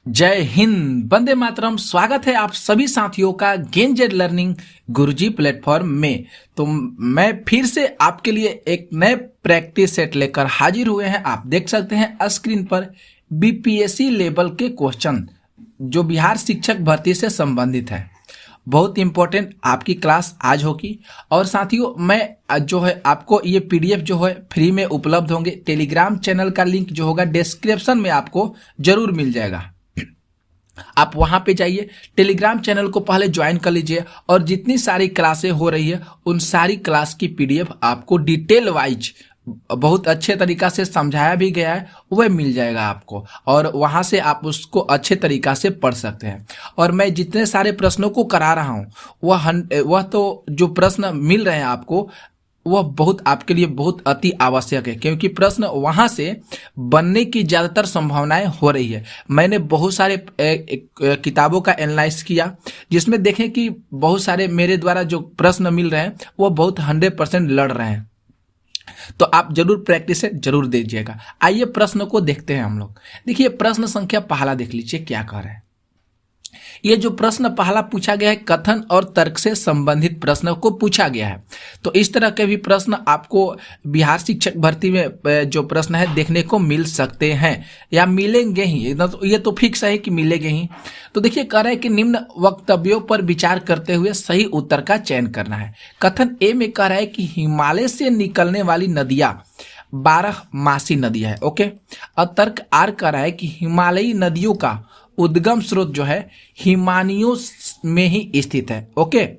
जय हिंद, वंदे मातरम। स्वागत है आप सभी साथियों का गेंजेड लर्निंग गुरुजी प्लेटफॉर्म में। तो मैं फिर से आपके लिए एक नए प्रैक्टिस सेट लेकर हाजिर हुए हैं। आप देख सकते हैं स्क्रीन पर बीपीएससी लेवल के क्वेश्चन जो बिहार शिक्षक भर्ती से संबंधित है। बहुत इंपॉर्टेंट आपकी क्लास आज होगी। और साथियों, मैं जो है आपको ये पीडीएफ जो है फ्री में उपलब्ध होंगे। टेलीग्राम चैनल का लिंक जो होगा डिस्क्रिप्शन में आपको जरूर मिल जाएगा। आप वहां पे जाइए, टेलीग्राम चैनल को पहले ज्वाइन कर लीजिए और जितनी सारी क्लासें हो रही है उन सारी क्लास की पीडीएफ आपको डिटेल वाइज बहुत अच्छे तरीका से समझाया भी गया है, वह मिल जाएगा आपको। और वहां से आप उसको अच्छे तरीका से पढ़ सकते हैं। और मैं जितने सारे प्रश्नों को करा रहा हूँ वह तो जो प्रश्न मिल रहे हैं आपको वह बहुत आपके लिए बहुत अति आवश्यक है, क्योंकि प्रश्न वहां से बनने की ज़्यादातर संभावनाएं हो रही है। मैंने बहुत सारे किताबों का एनालाइज किया जिसमें देखें कि बहुत सारे मेरे द्वारा जो प्रश्न मिल रहे हैं वो बहुत 100% लड़ रहे हैं। तो आप जरूर प्रैक्टिस जरूर दीजिएगा। आइए प्रश्न को देखते हैं हम लोग। देखिए प्रश्न संख्या पहला देख लीजिए क्या कह रहे हैं। ये जो प्रश्न पहला पूछा गया है कथन और तर्क से संबंधित प्रश्न को पूछा गया है। तो इस तरह के भी प्रश्न आपको बिहार शिक्षक भर्ती में जो प्रश्न है देखने को मिल सकते हैं या मिलेंगे ही। ये तो फिक्स है कि मिलेंगे ही। तो देखिए कह रहा है कि निम्न वक्तव्यों पर विचार करते हुए सही उत्तर का चयन करना है। कथन ए में कह रहा है कि हिमालय से निकलने वाली नदियां 12 मासी नदियां है। ओके। और तर्क आर कह रहा है कि हिमालयी नदियों का उद्गम स्रोत जो है हिमानियों में ही स्थित है। ओके।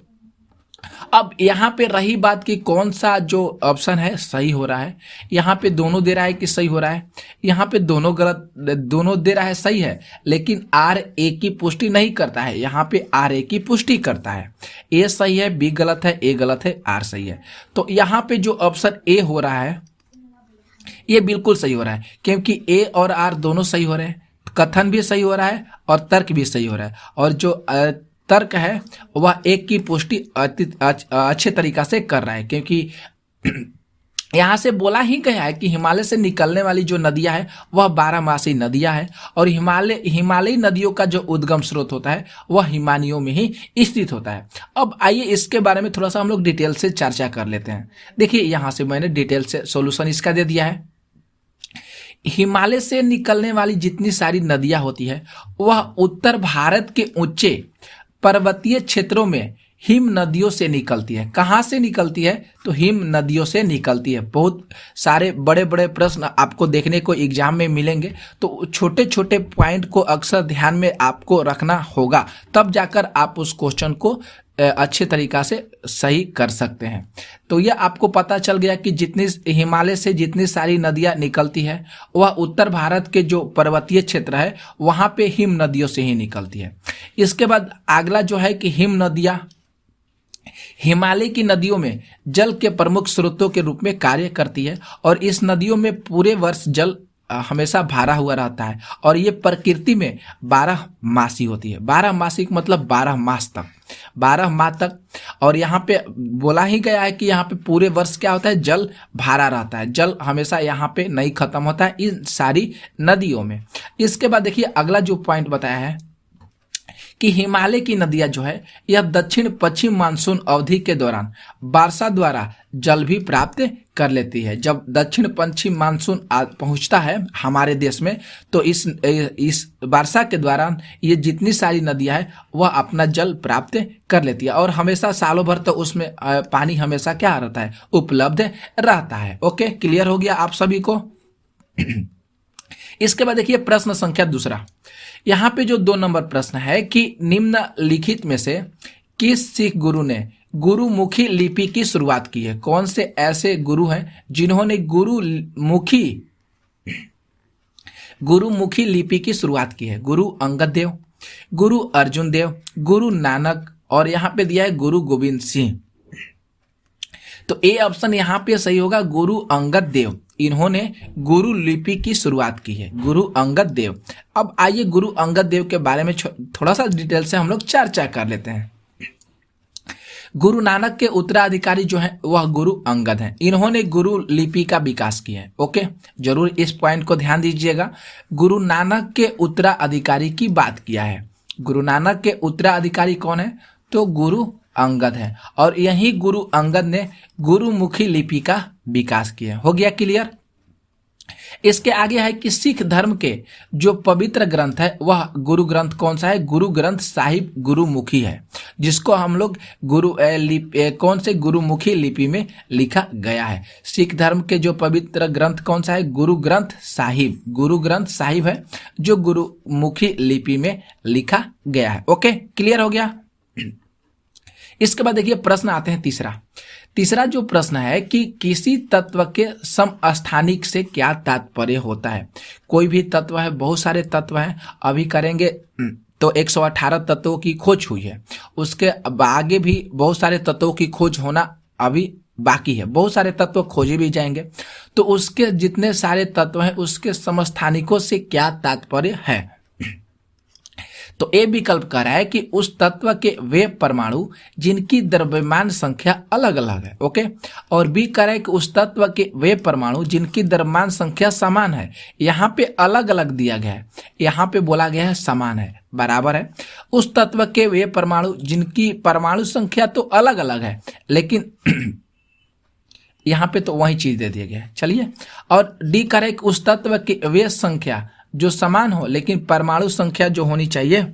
अब यहाँ पे रही बात कि कौन सा जो ऑप्शन है सही हो रहा है। यहाँ पे दोनों दे रहा है कि सही हो रहा है, यहाँ पे दोनों गलत, दोनों दे रहा है सही है, लेकिन आर ए की पुष्टि नहीं करता है। यहाँ पे आर ए की पुष्टि करता है। ए सही है, बी गलत है, ए गलत है, आर सही है। तो यहाँ पे जो ऑप्शन ए हो रहा है ये बिल्कुल सही हो रहा है, क्योंकि ए और आर दोनों सही हो रहे हैं। कथन भी सही हो रहा है और तर्क भी सही हो रहा है। और जो तर्क है वह एक की पुष्टि अच्छे तरीका से कर रहा है, क्योंकि यहाँ से बोला ही गया है कि हिमालय से निकलने वाली जो नदियां है वह 12 मासी नदियां है। और हिमालयी नदियों का जो उद्गम स्रोत होता है वह हिमानियों में ही स्थित होता है। अब आइए इसके बारे में थोड़ा सा हम लोग डिटेल से चर्चा कर लेते हैं। देखिए यहाँ से मैंने डिटेल से सॉल्यूशन इसका दे दिया है। हिमालय से निकलने वाली जितनी सारी नदियां होती है वह उत्तर भारत के ऊंचे पर्वतीय क्षेत्रों में हिम नदियों से निकलती है। कहाँ से निकलती है? तो हिम नदियों से निकलती है। बहुत सारे बड़े बड़े प्रश्न आपको देखने को एग्जाम में मिलेंगे, तो छोटे छोटे पॉइंट को अक्सर ध्यान में आपको रखना होगा, तब जाकर आप उस क्वेश्चन को अच्छे तरीका से सही कर सकते हैं। तो यह आपको पता चल गया कि जितनी हिमालय से जितनी सारी नदियां निकलती है वह उत्तर भारत के जो पर्वतीय क्षेत्र है वहां पे हिम नदियों से ही निकलती है। इसके बाद अगला जो है कि हिम नदियां हिमालय की नदियों में जल के प्रमुख स्रोतों के रूप में कार्य करती है और इस नदियों में पूरे वर्ष जल हमेशा भरा हुआ रहता है। और ये प्रकृति में 12 मासी होती है। 12 मासी मतलब 12 मास तक, 12 माह तक। और यहाँ पे बोला ही गया है कि यहाँ पे पूरे वर्ष क्या होता है, जल भरा रहता है। जल हमेशा यहाँ पे नहीं खत्म होता है इन सारी नदियों में। इसके बाद देखिए अगला जो पॉइंट बताया है कि हिमालय की नदियां जो है यह दक्षिण पश्चिम मानसून अवधि के दौरान वर्षा द्वारा जल भी प्राप्त कर लेती है। जब दक्षिण पश्चिम मानसून पहुंचता है हमारे देश में तो इस वर्षा के दौरान ये जितनी सारी नदियां हैं वह अपना जल प्राप्त कर लेती है और हमेशा सालों भर तो उसमें पानी हमेशा क्या रहता है, उपलब्ध रहता है। ओके, क्लियर हो गया आप सभी को। इसके बाद देखिए प्रश्न संख्या दूसरा। यहाँ पे जो 2 नंबर प्रश्न है कि निम्नलिखित में से किस सिख गुरु ने गुरुमुखी लिपि की शुरुआत की है? कौन से ऐसे गुरु हैं जिन्होंने गुरुमुखी लिपि की शुरुआत की है? गुरु अंगद देव, गुरु अर्जुन देव, गुरु नानक, और यहाँ पे दिया है गुरु गोविंद सिंह। तो ए ऑप्शन यहाँ पे सही होगा, गुरु अंगद देव। इन्होंने गुरु लिपि की शुरुआत की है, गुरु अंगद देव। अब आइए गुरु अंगद देव के बारे में थोड़ा सा डिटेल से हम लोग चर्चा कर लेते हैं। गुरु नानक के उत्तराधिकारी जो हैं वह गुरु अंगद हैं। इन्होंने गुरु लिपि का विकास किया है। ओके, जरूर इस पॉइंट को ध्यान दीजिएगा। गुरु नानक के उत्तराधिकारी की बात किया है। गुरु नानक के उत्तराधिकारी कौन है? तो गुरु अंगद है, और यही गुरु अंगद ने गुरुमुखी लिपि का विकास किया। हो गया क्लियर? इसके आगे है कि सिख धर्म के जो पवित्र ग्रंथ है वह गुरु ग्रंथ कौन सा है? गुरु ग्रंथ साहिब गुरुमुखी है, जिसको हम लोग कौन से गुरुमुखी लिपि में लिखा गया है। सिख धर्म के जो पवित्र ग्रंथ कौन सा है? गुरु ग्रंथ साहिब। गुरु ग्रंथ साहिब है जो गुरुमुखी लिपि में लिखा गया है। ओके, क्लियर हो गया? इसके बाद देखिए प्रश्न आते हैं तीसरा जो प्रश्न है कि किसी तत्व के समस्थानिक से क्या तात्पर्य होता है? कोई भी तत्व है, बहुत सारे तत्व हैं, अभी करेंगे तो 118 तत्वों की खोज हुई है, उसके आगे भी बहुत सारे तत्वों की खोज होना अभी बाकी है, बहुत सारे तत्व खोजे भी जाएंगे। तो उसके जितने सारे तत्व हैं उसके समस्थानिकों से क्या तात्पर्य है? तो ए विकल्प कह रहा है कि उस तत्व के वे परमाणु जिनकी द्रव्यमान संख्या अलग अलग है। ओके, और बी कह रहा है कि उस तत्व के वे परमाणु जिनकी द्रव्यमान संख्या समान है। यहाँ पे अलग अलग दिया गया है, यहाँ पे बोला गया है समान है, बराबर है। उस तत्व के वे परमाणु जिनकी परमाणु संख्या तो अलग अलग है, लेकिन यहाँ पे तो वही चीज दे दिया गया है। चलिए, और डी कह रहा है कि उस तत्व की वे संख्या जो समान हो, लेकिन परमाणु संख्या जो होनी चाहिए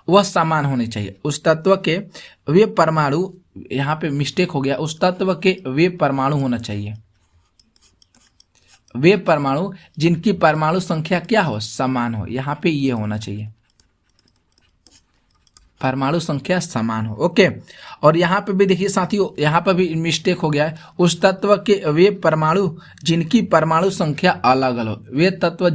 वह समान होनी चाहिए। उस तत्व के वे परमाणु, यहाँ पे मिस्टेक हो गया, उस तत्व के वे परमाणु होना चाहिए, वे परमाणु जिनकी परमाणु संख्या क्या हो? समान हो। यहाँ पे ये होना चाहिए, परमाणु संख्या समान हो। ओके, और यहाँ पे भी देखिए साथियों, यहाँ पर भी मिस्टेक हो गया है। उस तत्व के वे परमाणु जिनकी परमाणु संख्या अलग अलग, वे तत्व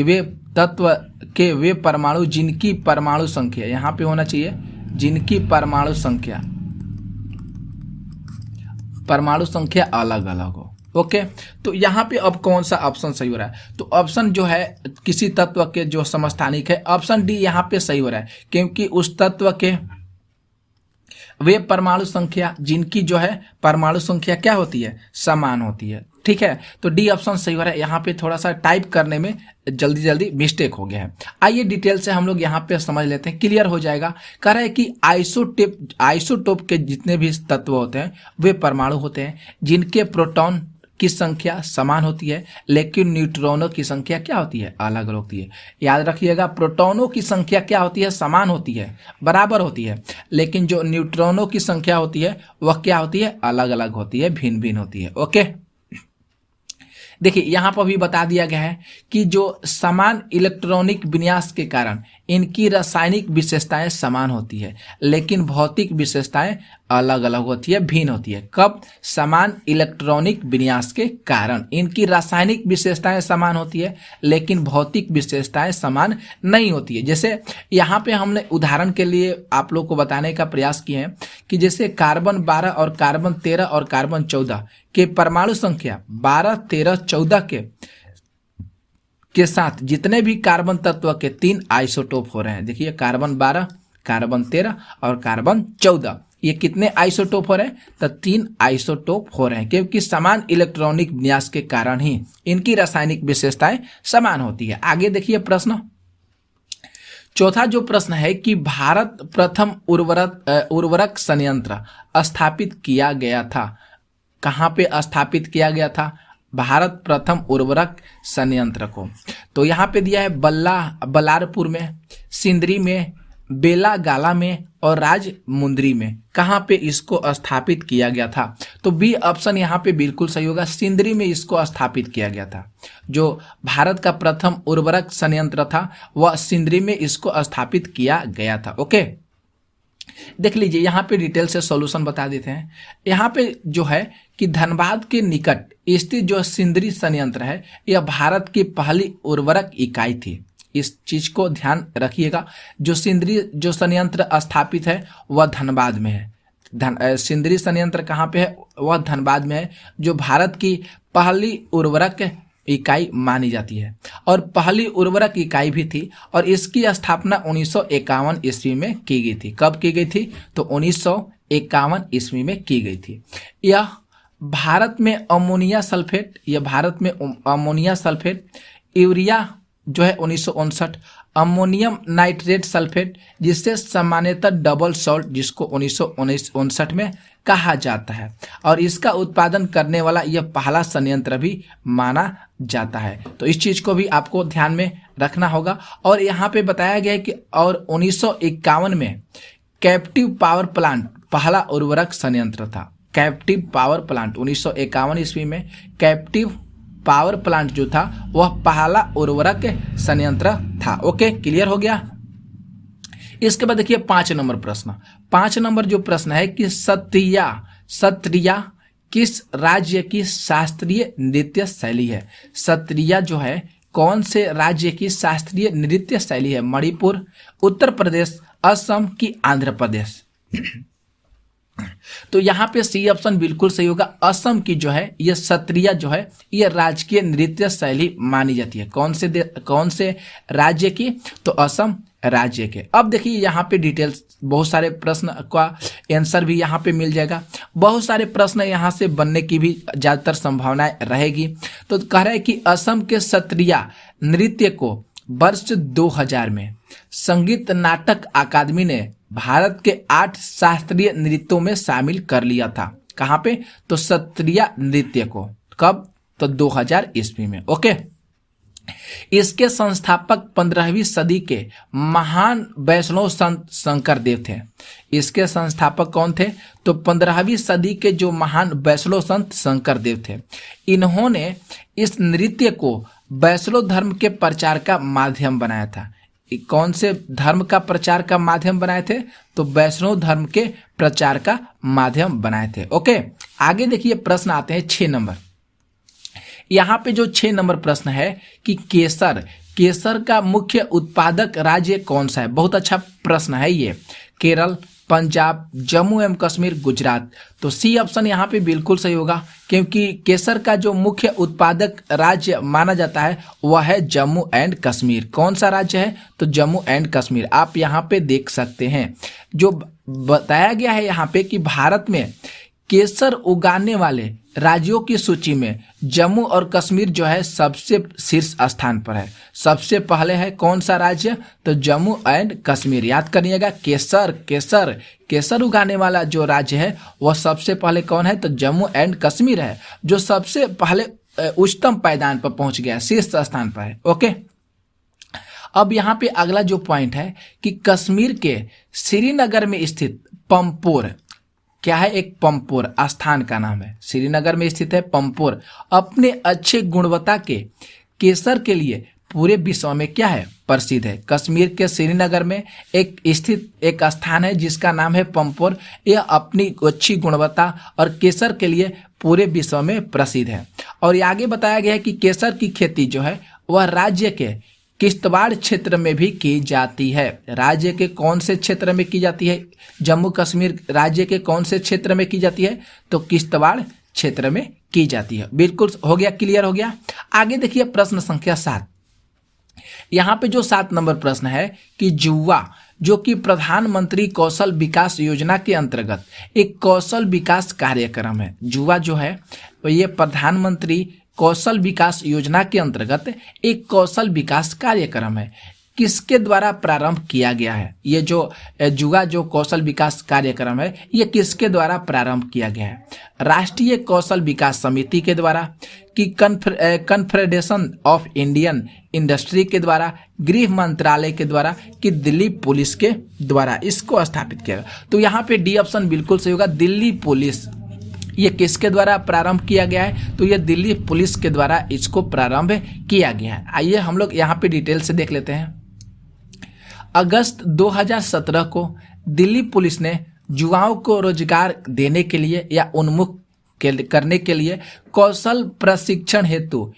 वे तत्व के वे परमाणु जिनकी परमाणु संख्या, यहाँ पे होना चाहिए जिनकी परमाणु संख्या अलग अलग हो। ओके, तो यहाँ पे अब कौन सा ऑप्शन सही हो रहा है? तो ऑप्शन जो है किसी तत्व के जो समस्थानिक है, ऑप्शन डी यहाँ पे सही हो रहा है, क्योंकि उस तत्व के वे परमाणु संख्या जिनकी जो है परमाणु संख्या क्या होती है? समान होती है। ठीक है, तो डी ऑप्शन सही हो रहा है। यहाँ पे थोड़ा सा टाइप करने में जल्दी मिस्टेक हो गया है। आइए डिटेल से हम लोग यहाँ पे समझ लेते हैं, क्लियर हो जाएगा। कह रहा है कि आइसोटोप के जितने भी तत्व होते हैं वे परमाणु होते हैं जिनके प्रोटॉन की संख्या समान होती है, लेकिन न्यूट्रॉनों की संख्या क्या होती है? अलग अलग होती है। याद रखिएगा, प्रोटॉनों की संख्या क्या होती है? समान होती है, बराबर होती है, लेकिन जो न्यूट्रॉनों की संख्या होती है वह क्या होती है? अलग अलग होती है, भिन्न भिन्न होती है। ओके, देखिए यहाँ पर भी बता दिया गया है कि जो समान इलेक्ट्रॉनिक विन्यास के कारण इनकी रासायनिक विशेषताएं समान होती है, लेकिन भौतिक विशेषताएं अलग अलग होती है, भिन्न होती है। कब? समान इलेक्ट्रॉनिक विन्यास के कारण इनकी रासायनिक विशेषताएं समान होती है, लेकिन भौतिक विशेषताएं समान नहीं होती है। जैसे यहाँ पे हमने उदाहरण के लिए आप लोग को बताने का प्रयास किए हैं कि जैसे कार्बन 12 और कार्बन 13 और कार्बन 14 के परमाणु संख्या 12, 13, 14 के साथ जितने भी कार्बन तत्व के 3 आइसोटोप हो रहे हैं। देखिए, कार्बन 12, कार्बन 13 और कार्बन 14, ये कितने आइसोटोप हो रहे हैं? तो 3 आइसोटोप हो रहे हैं, क्योंकि समान इलेक्ट्रॉनिक विन्यास के कारण ही इनकी रासायनिक विशेषताएं समान होती है। आगे देखिए प्रश्न, चौथा जो प्रश्न है कि भारत प्रथम उर्वरक संयंत्र स्थापित किया गया था। कहाँ पे स्थापित किया गया था? भारत प्रथम उर्वरक संयंत्र को तो यहाँ पे दिया है बल्लारपुर में, सिंदरी में, बेलागाला में और राजमुंदरी में। कहाँ पे इसको स्थापित किया गया था? तो बी ऑप्शन यहाँ पे बिल्कुल सही होगा, सिंदरी में इसको स्थापित किया गया था। जो भारत का प्रथम उर्वरक संयंत्र था वह सिंदरी में इसको स्थापित किया गया था। ओके, देख लीजिए यहाँ पे डिटेल से सॉल्यूशन बता देते हैं। यहाँ पे जो है कि धनबाद के निकट स्थित जो सिंदरी संयंत्र है यह भारत की पहली उर्वरक इकाई थी। इस चीज को ध्यान रखिएगा। जो सिंदरी जो संयंत्र स्थापित है वह धनबाद में है। सिंदरी संयंत्र कहाँ पे है? वह धनबाद में है, जो भारत की पहली उर्वरक इकाई मानी जाती है और पहली उर्वरक इकाई भी थी और इसकी स्थापना 1951 ईस्वी में की गई थी। कब की गई थी? तो 1951 ईस्वी में की गई थी। यह भारत में अमोनिया सल्फेट, यूरिया जो है 1959, अमोनियम नाइट्रेट सल्फेट जिससे सामान्यतः डबल सॉल्ट जिसको 1959 में कहा जाता है और इसका उत्पादन करने वाला यह पहला संयंत्र भी माना जाता है। तो इस चीज को भी आपको ध्यान में रखना होगा। और यहाँ पे बताया गया है कि और 1951 में कैप्टिव पावर प्लांट पहला उर्वरक संयंत्र था। कैप्टिव पावर प्लांट 1951 ईस्वी में कैप्टिव पावर प्लांट जो था वह पहला उर्वरक संयंत्र था। ओके, क्लियर हो गया। इसके बाद देखिए 5 नंबर प्रश्न। 5 नंबर जो प्रश्न है कि सत्रिया किस राज्य की शास्त्रीय नृत्य शैली है? सत्रिया जो है कौन से राज्य की शास्त्रीय नृत्य शैली है? मणिपुर, उत्तर प्रदेश, असम की आंध्र प्रदेश? तो यहाँ पे सी ऑप्शन बिल्कुल सही होगा। असम की जो है ये सत्रिया जो है ये राजकीय नृत्य शैली मानी जाती है। कौन से राज्य की? तो असम राज्य के। अब देखिए यहाँ पे डिटेल्स, बहुत सारे प्रश्न का आंसर भी यहाँ पे मिल जाएगा। बहुत सारे प्रश्न यहाँ से बनने की भी ज्यादातर संभावनाएं रहेगी। तो कह रहे हैं कि असम के सत्रिया नृत्य को वर्ष 2000 में संगीत नाटक अकादमी ने भारत के 8 शास्त्रीय नृत्यों में शामिल कर लिया था। कहाँ पे? तो सत्रिया नृत्य को। कब? तो 2000 ईस्वी में। ओके, इसके संस्थापक 15वीं सदी के महान वैष्णव संत शंकरदेव थे। इसके संस्थापक कौन थे? तो 15वीं सदी के जो महान वैष्णव संत शंकरदेव थे। इन्होंने इस नृत्य को वैष्णव धर्म के प्रचार का माध्यम बनाया था। कौन से धर्म का प्रचार का माध्यम बनाए थे? तो वैष्णव धर्म के प्रचार का माध्यम बनाए थे। ओके, आगे देखिए प्रश्न आते हैं 6 नंबर। यहाँ पे जो 6 नंबर प्रश्न है कि केसर का मुख्य उत्पादक राज्य कौन सा है? बहुत अच्छा प्रश्न है ये। केरल, पंजाब, जम्मू एवं कश्मीर, गुजरात? तो सी ऑप्शन यहाँ पे बिल्कुल सही होगा क्योंकि केसर का जो मुख्य उत्पादक राज्य माना जाता है वह है जम्मू एंड कश्मीर। कौन सा राज्य है? तो जम्मू एंड कश्मीर। आप यहाँ पे देख सकते हैं जो बताया गया है यहाँ पे कि भारत में केसर उगाने वाले राज्यों की सूची में जम्मू और कश्मीर जो है सबसे शीर्ष स्थान पर है। सबसे पहले है कौन सा राज्य? तो जम्मू एंड कश्मीर। याद करिएगा, केसर उगाने वाला जो राज्य है वह सबसे पहले कौन है? तो जम्मू एंड कश्मीर है, जो सबसे पहले उच्चतम पायदान पर पहुंच गया, शीर्ष स्थान पर है। ओके, अब यहाँ पे अगला जो पॉइंट है कि कश्मीर के श्रीनगर में स्थित पंपोर, क्या है? एक पंपोर स्थान का नाम है। श्रीनगर में स्थित है पंपोर। अपने अच्छे गुणवत्ता के केसर के लिए पूरे विश्व में क्या है? प्रसिद्ध है। कश्मीर के श्रीनगर में स्थित एक स्थान है जिसका नाम है पंपोर। यह अपनी अच्छी गुणवत्ता और केसर के लिए पूरे विश्व में प्रसिद्ध है। और ये आगे बताया गया है कि केसर की खेती जो है वह राज्य के किश्तवाड़ क्षेत्र में भी की जाती है। राज्य के कौन से क्षेत्र में की जाती है? जम्मू कश्मीर राज्य के कौन से क्षेत्र में की जाती है? तो किश्तवाड़ क्षेत्र में की जाती है। बिल्कुल हो गया, क्लियर हो गया। आगे देखिए प्रश्न संख्या 7। यहाँ पे जो 7 नंबर प्रश्न है कि जुवा जो कि प्रधानमंत्री कौशल विकास योजना के अंतर्गत एक कौशल विकास कार्यक्रम है। जुवा जो है ये प्रधानमंत्री कौशल विकास योजना के अंतर्गत एक कौशल विकास कार्यक्रम है। किसके द्वारा प्रारंभ किया गया है? ये जो जुआ जो कौशल विकास कार्यक्रम है ये किसके द्वारा प्रारंभ किया गया है? राष्ट्रीय कौशल विकास समिति के द्वारा, कि कन्फेडरेशन ऑफ इंडियन इंडस्ट्री के द्वारा, गृह मंत्रालय के द्वारा, कि दिल्ली पुलिस के द्वारा इसको स्थापित किया गया? तो यहाँ पे डी ऑप्शन बिल्कुल सही होगा, दिल्ली पुलिस। ये किसके द्वारा प्रारंभ किया गया है? तो ये दिल्ली पुलिस के द्वारा इसको प्रारंभ किया गया है। आइए हम लोग यहाँ पे डिटेल से देख लेते हैं। अगस्त 2017 को दिल्ली पुलिस ने युवाओं को रोजगार देने के लिए या उन्मुख करने के लिए कौशल प्रशिक्षण हेतु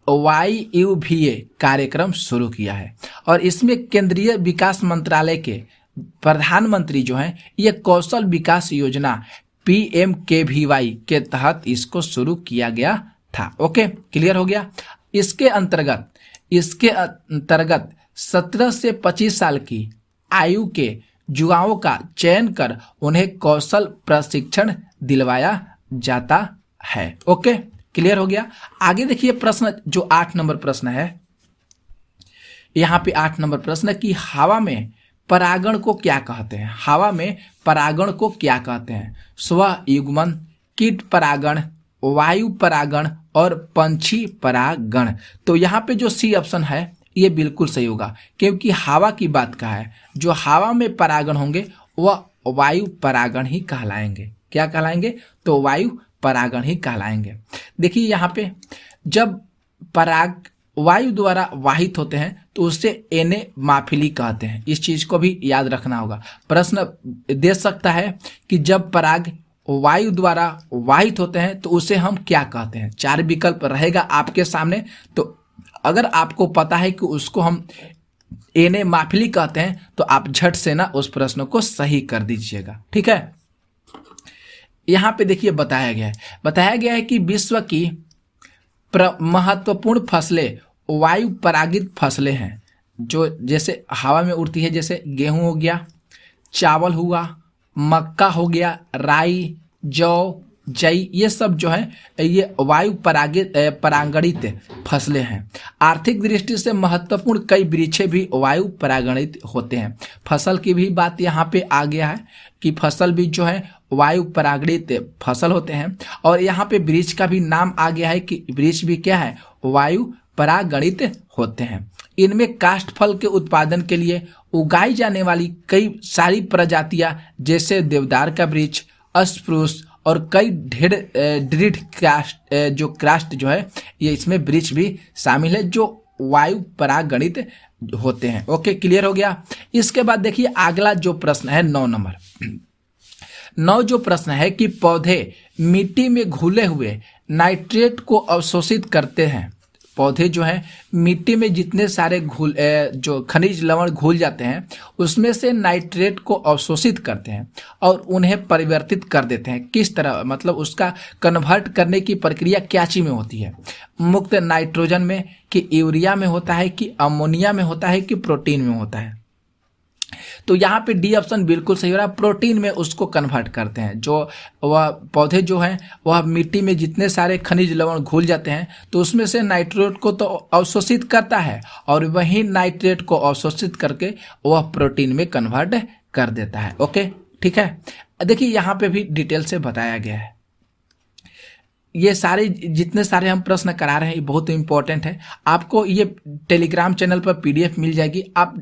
YUVA कार्यक्रम शुरू किया है और इसमें केंद्रीय विकास मंत्रालय के प्रधानमंत्री जो हैं ये कौशल विकास योजना PMKVY के तहत इसको शुरू किया गया था। ओके, क्लियर हो गया। इसके अंतर्गत 17 से 25 साल की आयु के युवाओं का चयन कर उन्हें कौशल प्रशिक्षण दिलवाया जाता है। ओके, क्लियर हो गया। आगे देखिए प्रश्न जो 8 नंबर प्रश्न है, यहाँ पे 8 नंबर प्रश्न कि हवा में परागण को क्या कहते हैं। हवा में परागण को क्या कहते हैं। स्वयुग्मन, कीट परागण, वायु परागण और पंछी परागण। तो यहाँ पे जो सी ऑप्शन है ये बिल्कुल सही होगा, क्योंकि हवा की बात कहा है। जो हवा में परागण होंगे वह वायु परागण ही कहलाएंगे। क्या कहलाएंगे? तो वायु परागण ही कहलाएंगे। देखिए यहाँ पे जब पराग वायु द्वारा वाहित होते हैं तो उससे एनेमाफिली कहते हैं। इस चीज को भी याद रखना होगा। प्रश्न दे सकता है कि जब पराग वायु द्वारा वाहित होते हैं तो उसे हम क्या कहते हैं। 4 विकल्प रहेगा आपके सामने, तो अगर आपको पता है कि उसको हम एनेमाफिली कहते हैं तो आप झट से ना उस प्रश्न को सही कर दीजिएगा। ठीक है, यहाँ पे देखिए बताया गया है कि विश्व की महत्वपूर्ण फसलें वायु परागित फसलें हैं, जो जैसे हवा में उड़ती है। जैसे गेहूं हो गया, चावल हुआ, मक्का हो गया, राई, जौ, जई, ये सब जो है ये वायु परागणित फसलें हैं। आर्थिक दृष्टि से महत्वपूर्ण कई वृक्ष भी वायु परागणित होते हैं। फसल की भी बात यहाँ पे आ गया है कि फसल भी जो है वायु परागणित फसल होते हैं। और यहाँ पे वृक्ष का भी नाम आ गया है कि वृक्ष भी क्या है, वायु परागणित होते हैं। इनमें काष्ठफल के उत्पादन के लिए उगाई जाने वाली कई सारी प्रजातियां जैसे देवदार का वृक्ष, अस्प्रूस और कई दृढ़ काष्ठ जो है ये इसमें वृक्ष भी शामिल है जो वायु परागणित होते हैं। ओके, क्लियर हो गया। इसके बाद देखिए अगला जो प्रश्न है 9 नंबर 9 जो प्रश्न है कि पौधे मिट्टी में घुले हुए नाइट्रेट को अवशोषित करते हैं। पौधे जो है मिट्टी में जितने सारे जो खनिज लवण घुल जाते हैं उसमें से नाइट्रेट को अवशोषित करते हैं और उन्हें परिवर्तित कर देते हैं। किस तरह, मतलब उसका कन्वर्ट करने की प्रक्रिया क्या चीज में होती है। मुक्त नाइट्रोजन में, कि यूरिया में होता है, कि अमोनिया में होता है, कि प्रोटीन में होता है। तो यहाँ पे डी ऑप्शन बिल्कुल सही हो रहा है। प्रोटीन में उसको कन्वर्ट करते हैं। जो वह पौधे जो हैं वह मिट्टी में जितने सारे खनिज लवण घुल जाते हैं तो उसमें से नाइट्रेट को तो अवशोषित करता है और वही नाइट्रेट को अवशोषित करके वह प्रोटीन में कन्वर्ट कर देता है। ओके, ठीक है। देखिए यहाँ पे भी डिटेल से बताया गया है। ये सारे जितने सारे हम प्रश्न करा रहे हैं ये बहुत इंपॉर्टेंट है। आपको ये टेलीग्राम चैनल पर PDF मिल जाएगी, आप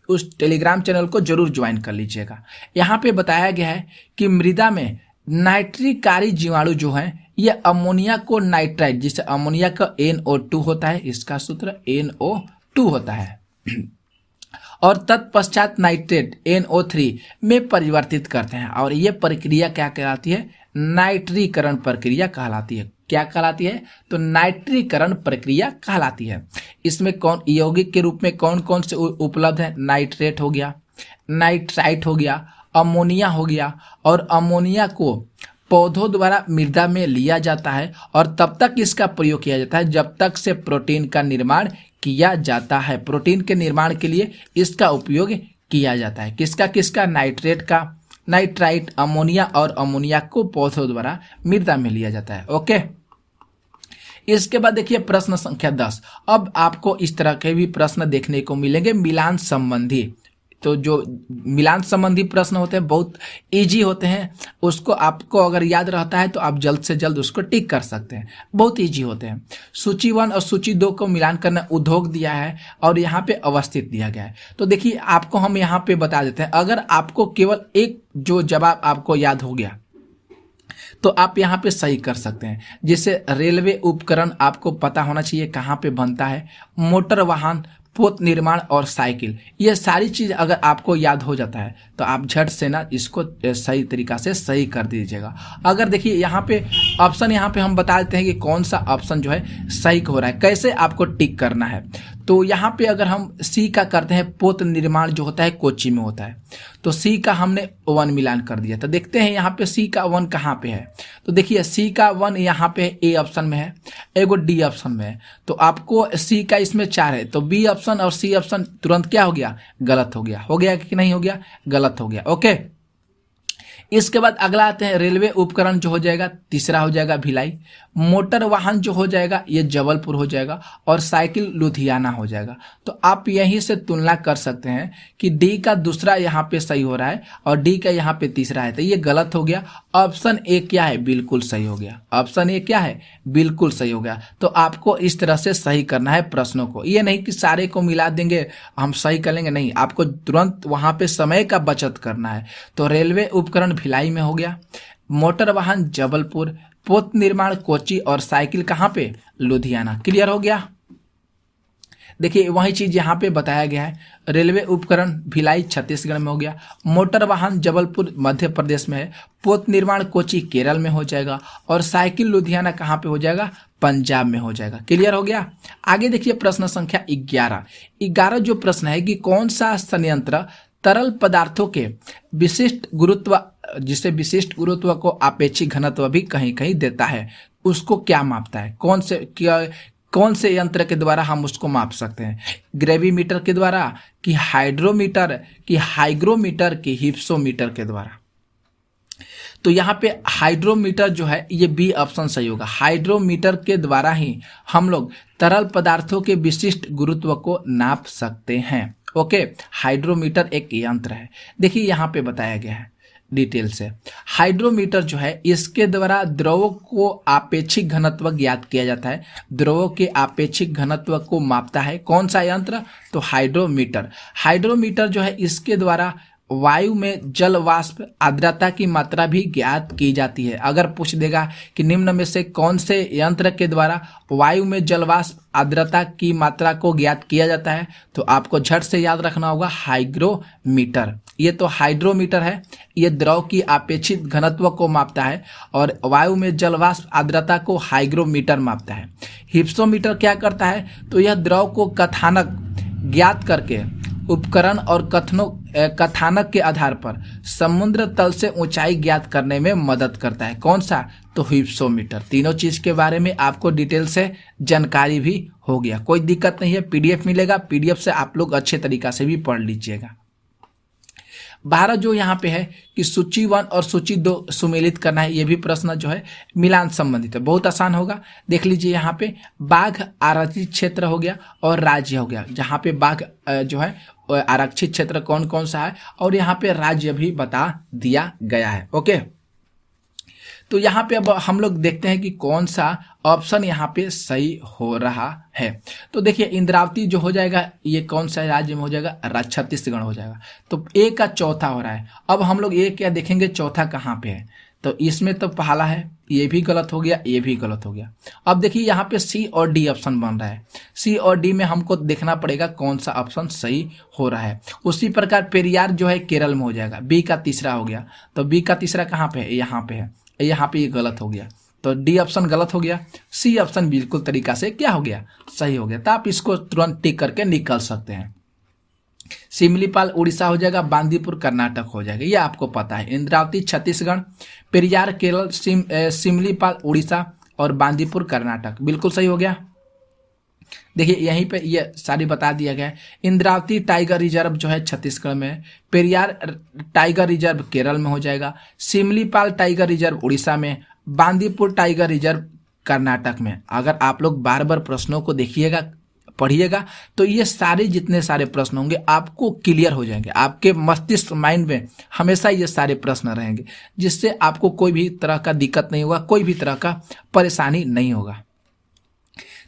उस टेलीग्राम चैनल को जरूर ज्वाइन कर लीजिएगा। यहाँ पे बताया गया है कि मृदा में नाइट्रिकारी जीवाणु जो हैं ये अमोनिया को नाइट्राइट, जिसे अमोनिया का NO2 होता है, इसका सूत्र NO2 होता है, और तत्पश्चात नाइट्रेट NO3 में परिवर्तित करते हैं। और ये प्रक्रिया क्या कहलाती है? नाइट्रीकरण प्रक्रिया कहलाती है। क्या कहलाती है? तो नाइट्रीकरण प्रक्रिया कहलाती है। इसमें कौन यौगिक के रूप में कौन कौन से उपलब्ध है? नाइट्रेट हो गया, नाइट्राइट हो गया, अमोनिया हो गया। और अमोनिया को पौधों द्वारा मृदा में लिया जाता है और तब तक इसका प्रयोग किया जाता है जब तक से प्रोटीन का निर्माण किया जाता है। प्रोटीन के निर्माण के लिए इसका उपयोग किया जाता है। किसका किसका? नाइट्रेट का, नाइट्राइट, अमोनिया, और अमोनिया को पौधों द्वारा मृदा में लिया जाता है। ओके, इसके बाद देखिए प्रश्न संख्या 10। अब आपको इस तरह के भी प्रश्न देखने को मिलेंगे मिलान संबंधी। तो जो मिलान संबंधी प्रश्न होते हैं बहुत इजी होते हैं, उसको आपको अगर याद रहता है तो आप जल्द से जल्द उसको टिक कर सकते हैं, बहुत इजी होते हैं। सूची 1 और सूची 2 को मिलान करना उद्योग दिया है और यहाँ पे अवस्थित दिया गया है। तो देखिए आपको हम यहाँ पे बता देते हैं, अगर आपको केवल एक जो जवाब आपको याद हो गया तो आप यहाँ पे सही कर सकते हैं। जैसे रेलवे उपकरण आपको पता होना चाहिए कहाँ पे बनता है, मोटर वाहन पोत निर्माण और साइकिल। ये सारी चीज़ अगर आपको याद हो जाता है तो आप झट से ना इसको सही तरीका से सही कर दीजिएगा। अगर देखिए यहाँ पे ऑप्शन यहाँ पे हम बता देते हैं कि कौन सा ऑप्शन जो है सही हो रहा है, कैसे आपको टिक करना है। तो यहाँ पे अगर हम सी का करते हैं, पोत निर्माण जो होता है कोच्चि में होता है, तो सी का हमने 1 मिलान कर दिया। तो देखते हैं यहाँ पे सी का 1 कहाँ पे है। तो देखिए सी का 1 यहाँ पे ए ऑप्शन में है, एगो डी ऑप्शन में है। तो आपको सी का इसमें 4 है, तो बी ऑप्शन और सी ऑप्शन तुरंत क्या हो गया, गलत हो गया। हो गया कि नहीं हो गया, गलत हो गया। ओके, इसके बाद अगला आते हैं रेलवे उपकरण जो हो जाएगा, तीसरा हो जाएगा भिलाई। मोटर वाहन जो हो जाएगा ये जबलपुर हो जाएगा, और साइकिल लुधियाना हो जाएगा। तो आप यहीं से तुलना कर सकते हैं कि डी का दूसरा यहाँ पे सही हो रहा है और डी का यहाँ पे तीसरा है, तो ये गलत हो गया। ऑप्शन ए क्या है, बिल्कुल सही हो गया। ऑप्शन ए क्या है, बिल्कुल सही हो गया। तो आपको इस तरह से सही करना है प्रश्नों को, ये नहीं कि सारे को मिला देंगे हम सही कर लेंगे, नहीं, आपको तुरंत वहाँ पे समय का बचत करना है। तो रेलवे उपकरण भिलाई में हो गया, मोटर वाहन जबलपुर, पोत निर्माण कोच्चि और साइकिल कहाँ पे, लुधियाना। क्लियर हो गया। देखिए वही चीज यहाँ पे बताया गया है, रेलवे उपकरण भिलाई छत्तीसगढ़ में हो गया, मोटर वाहन जबलपुर मध्य प्रदेश में है, पोत निर्माण कोच्चि केरल में हो जाएगा, और साइकिल लुधियाना कहाँ पे हो जाएगा, पंजाब में हो जाएगा। क्लियर हो गया। आगे देखिए प्रश्न संख्या 11 जो प्रश्न है कि कौन सा संयंत्र तरल पदार्थों के विशिष्ट गुरुत्व, जिसे विशिष्ट गुरुत्व को आपेक्षिक घनत्व भी कहीं कहीं देता है, उसको क्या मापता है, कौन से यंत्र के द्वारा हम उसको माप सकते हैं, ग्रेविमीटर के द्वारा कि हाइड्रोमीटर कि हाइग्रोमीटर कि हिप्सोमीटर के द्वारा। तो यहाँ पे हाइड्रोमीटर जो है ये बी ऑप्शन सही होगा। हाइड्रोमीटर के द्वारा ही हम लोग तरल पदार्थों के विशिष्ट गुरुत्व को नाप सकते हैं। ओके, हाइड्रोमीटर एक यंत्र है। देखिए यहाँ पे बताया गया है डिटेल से, हाइड्रोमीटर जो है इसके द्वारा द्रवों को आपेक्षिक घनत्व ज्ञात किया जाता है, द्रवों के आपेक्षिक घनत्व को मापता है कौन सा यंत्र, तो हाइड्रोमीटर। हाइड्रोमीटर जो है इसके द्वारा वायु में जल वाष्प आर्द्रता की मात्रा भी ज्ञात की जाती है। अगर पूछ देगा कि निम्न में से कौन से यंत्र के द्वारा वायु में जल वाष्प आर्द्रता की मात्रा को ज्ञात किया जाता है, तो आपको झट से याद रखना होगा हाइग्रोमीटर। ये तो हाइड्रोमीटर है, ये द्रव की आपेक्षिक घनत्व को मापता है, और वायु में जल वाष्प आर्द्रता को हाइग्रोमीटर मापता है। हिप्सोमीटर क्या करता है, तो यह द्रव को कथानक ज्ञात करके उपकरण और कथानक के आधार पर समुद्र तल से ऊंचाई ज्ञात करने में मदद करता है। कौन सा, तो हिप्सोमीटर। तीनों चीज के बारे में आपको डिटेल से जानकारी भी हो गया, कोई दिक्कत नहीं है। पीडीएफ मिलेगा, पीडीएफ से आप लोग अच्छे तरीका से भी पढ़ लीजिएगा। 12 जो यहाँ पे है कि सूची 1 और सूची 2 सुमेलित करना है, ये भी प्रश्न जो है मिलान संबंधित है, बहुत आसान होगा। देख लीजिए यहाँ पे बाघ आरक्षित क्षेत्र हो गया और राज्य हो गया, जहाँ पे बाघ जो है आरक्षित क्षेत्र कौन कौन सा है, और यहाँ पे राज्य भी बता दिया गया है। ओके, तो यहाँ पे अब हम लोग देखते हैं कि कौन सा ऑप्शन यहाँ पे सही हो रहा है। तो देखिए इंद्रावती जो हो जाएगा ये कौन सा राज्य में हो जाएगा, छत्तीसगढ़ हो जाएगा। तो ए का चौथा हो रहा है। अब हम लोग ए क्या देखेंगे, चौथा कहाँ पे है, तो इसमें तो पहला है, ये भी गलत हो गया, ये भी गलत हो गया। अब देखिए यहाँ पे सी और डी ऑप्शन बन रहा है, सी और डी में हमको देखना पड़ेगा कौन सा ऑप्शन सही हो रहा है। उसी प्रकार पेरियार जो है केरल में हो जाएगा, बी का तीसरा हो गया। तो बी का तीसरा कहाँ पे है, यहाँ पे है, यहाँ पे ये गलत हो गया, तो डी ऑप्शन गलत हो गया। सी ऑप्शन बिल्कुल तरीका से क्या हो गया, सही हो गया। तो आप इसको तुरंत टिक करके निकल सकते हैं। सिमलीपाल उड़ीसा हो जाएगा, बांदीपुर कर्नाटक हो जाएगा, ये आपको पता है। इंद्रावती छत्तीसगढ़, पेरियार केरल, सिमलीपाल उड़ीसा और बांदीपुर कर्नाटक, बिल्कुल सही हो गया। देखिए यहीं पे ये सारी बता दिया गया है। इंद्रावती टाइगर रिजर्व जो है छत्तीसगढ़ में है, पेरियार टाइगर रिजर्व केरल में हो जाएगा, सिमलीपाल टाइगर रिजर्व उड़ीसा में, बांदीपुर टाइगर रिजर्व कर्नाटक में। अगर आप लोग बार बार प्रश्नों को देखिएगा, पढ़िएगा, तो ये सारे जितने सारे प्रश्न होंगे आपको क्लियर हो जाएंगे, आपके मस्तिष्क माइंड में हमेशा ये सारे प्रश्न रहेंगे, जिससे आपको कोई भी तरह का दिक्कत नहीं होगा, कोई भी तरह का परेशानी नहीं होगा।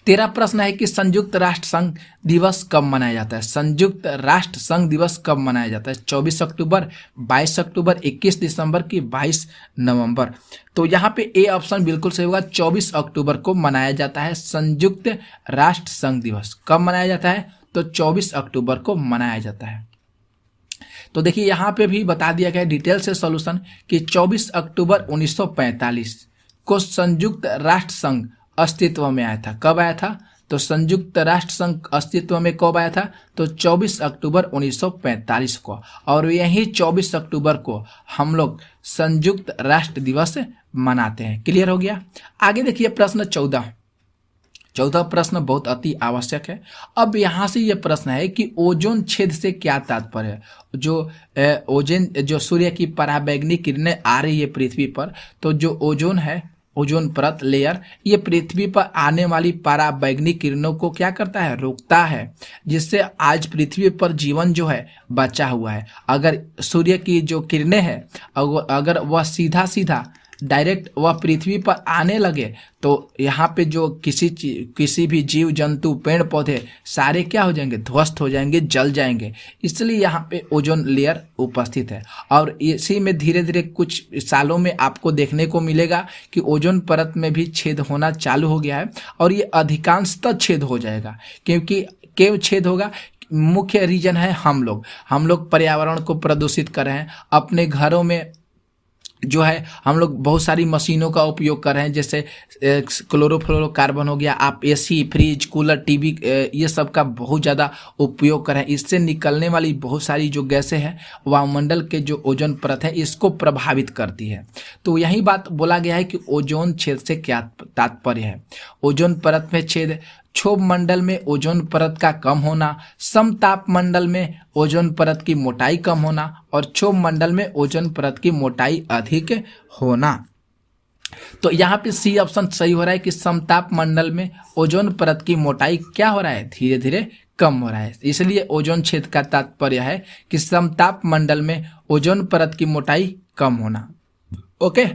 13 प्रश्न है कि संयुक्त राष्ट्र संघ दिवस कब मनाया जाता है। संयुक्त राष्ट्र संघ दिवस कब मनाया जाता है, 24 अक्टूबर, 22 अक्टूबर, 21 दिसंबर की 22 नवंबर। तो यहाँ पे ए ऑप्शन बिल्कुल सही होगा, 24 अक्टूबर को मनाया जाता है संयुक्त राष्ट्र संघ दिवस। कब मनाया जाता है, तो 24 अक्टूबर को मनाया जाता है। तो देखिए यहाँ पे भी बता दिया गया डिटेल से सॉल्यूशन कि 24 अक्टूबर 1945 को संयुक्त राष्ट्र संघ अस्तित्व में आया था। कब आया था? तो संयुक्त राष्ट्र संघ अस्तित्व में कब आया था? तो 24 अक्टूबर 1945 को। और यही 24 अक्टूबर को हम लोग संयुक्त राष्ट्र दिवस मनाते हैं। क्लियर हो गया? आगे देखिए प्रश्न 14 प्रश्न बहुत अति आवश्यक है। अब यहाँ से ये प्रश्न है कि ओजोन छेद से क्या तात्पर्य है? जो सूर्य की पराबैंगनी किरणें आ रही है पृथ्वी पर, तो जो ओजोन है, ओजोन परत लेयर, ये पृथ्वी पर आने वाली पराबैंगनी किरणों को क्या करता है? रोकता है, जिससे आज पृथ्वी पर जीवन जो है बचा हुआ है। अगर सूर्य की जो किरणें हैं अगर वह सीधा डायरेक्ट वह पृथ्वी पर आने लगे तो यहाँ पे जो किसी भी जीव जंतु पेड़ पौधे सारे क्या हो जाएंगे? ध्वस्त हो जाएंगे, जल जाएंगे। इसलिए यहाँ पे ओजोन लेयर उपस्थित है। और इसी में धीरे धीरे कुछ सालों में आपको देखने को मिलेगा कि ओजोन परत में भी छेद होना चालू हो गया है और ये अधिकांशतः छेद हो जाएगा। क्योंकि क्यों छेद होगा? मुख्य रीजन है हम लोग पर्यावरण को प्रदूषित कर रहे हैं। अपने घरों में जो है हम लोग बहुत सारी मशीनों का उपयोग कर रहे हैं, जैसे क्लोरोफ्लोरोकार्बन हो गया, आप एसी, फ्रिज, कूलर, टीवी, ये सब का बहुत ज़्यादा उपयोग कर रहे हैं। इससे निकलने वाली बहुत सारी जो गैसें हैं वायुमंडल के जो ओजोन परत है इसको प्रभावित करती है। तो यही बात बोला गया है कि ओजोन छेद से क्या तात्पर्य है। ओजोन परत में छेद, क्षोभ मंडल में ओजोन परत का कम होना, समताप मंडल में ओजोन परत की मोटाई कम होना और क्षोभ मंडल में ओजोन परत की मोटाई अधिक होना। तो यहाँ पे सी ऑप्शन सही हो रहा है कि समताप मंडल में ओजोन परत की मोटाई क्या हो रहा है? धीरे धीरे कम हो रहा है। इसलिए ओजोन छेद का तात्पर्य है कि समताप मंडल में ओजोन परत की मोटाई कम होना। ओके,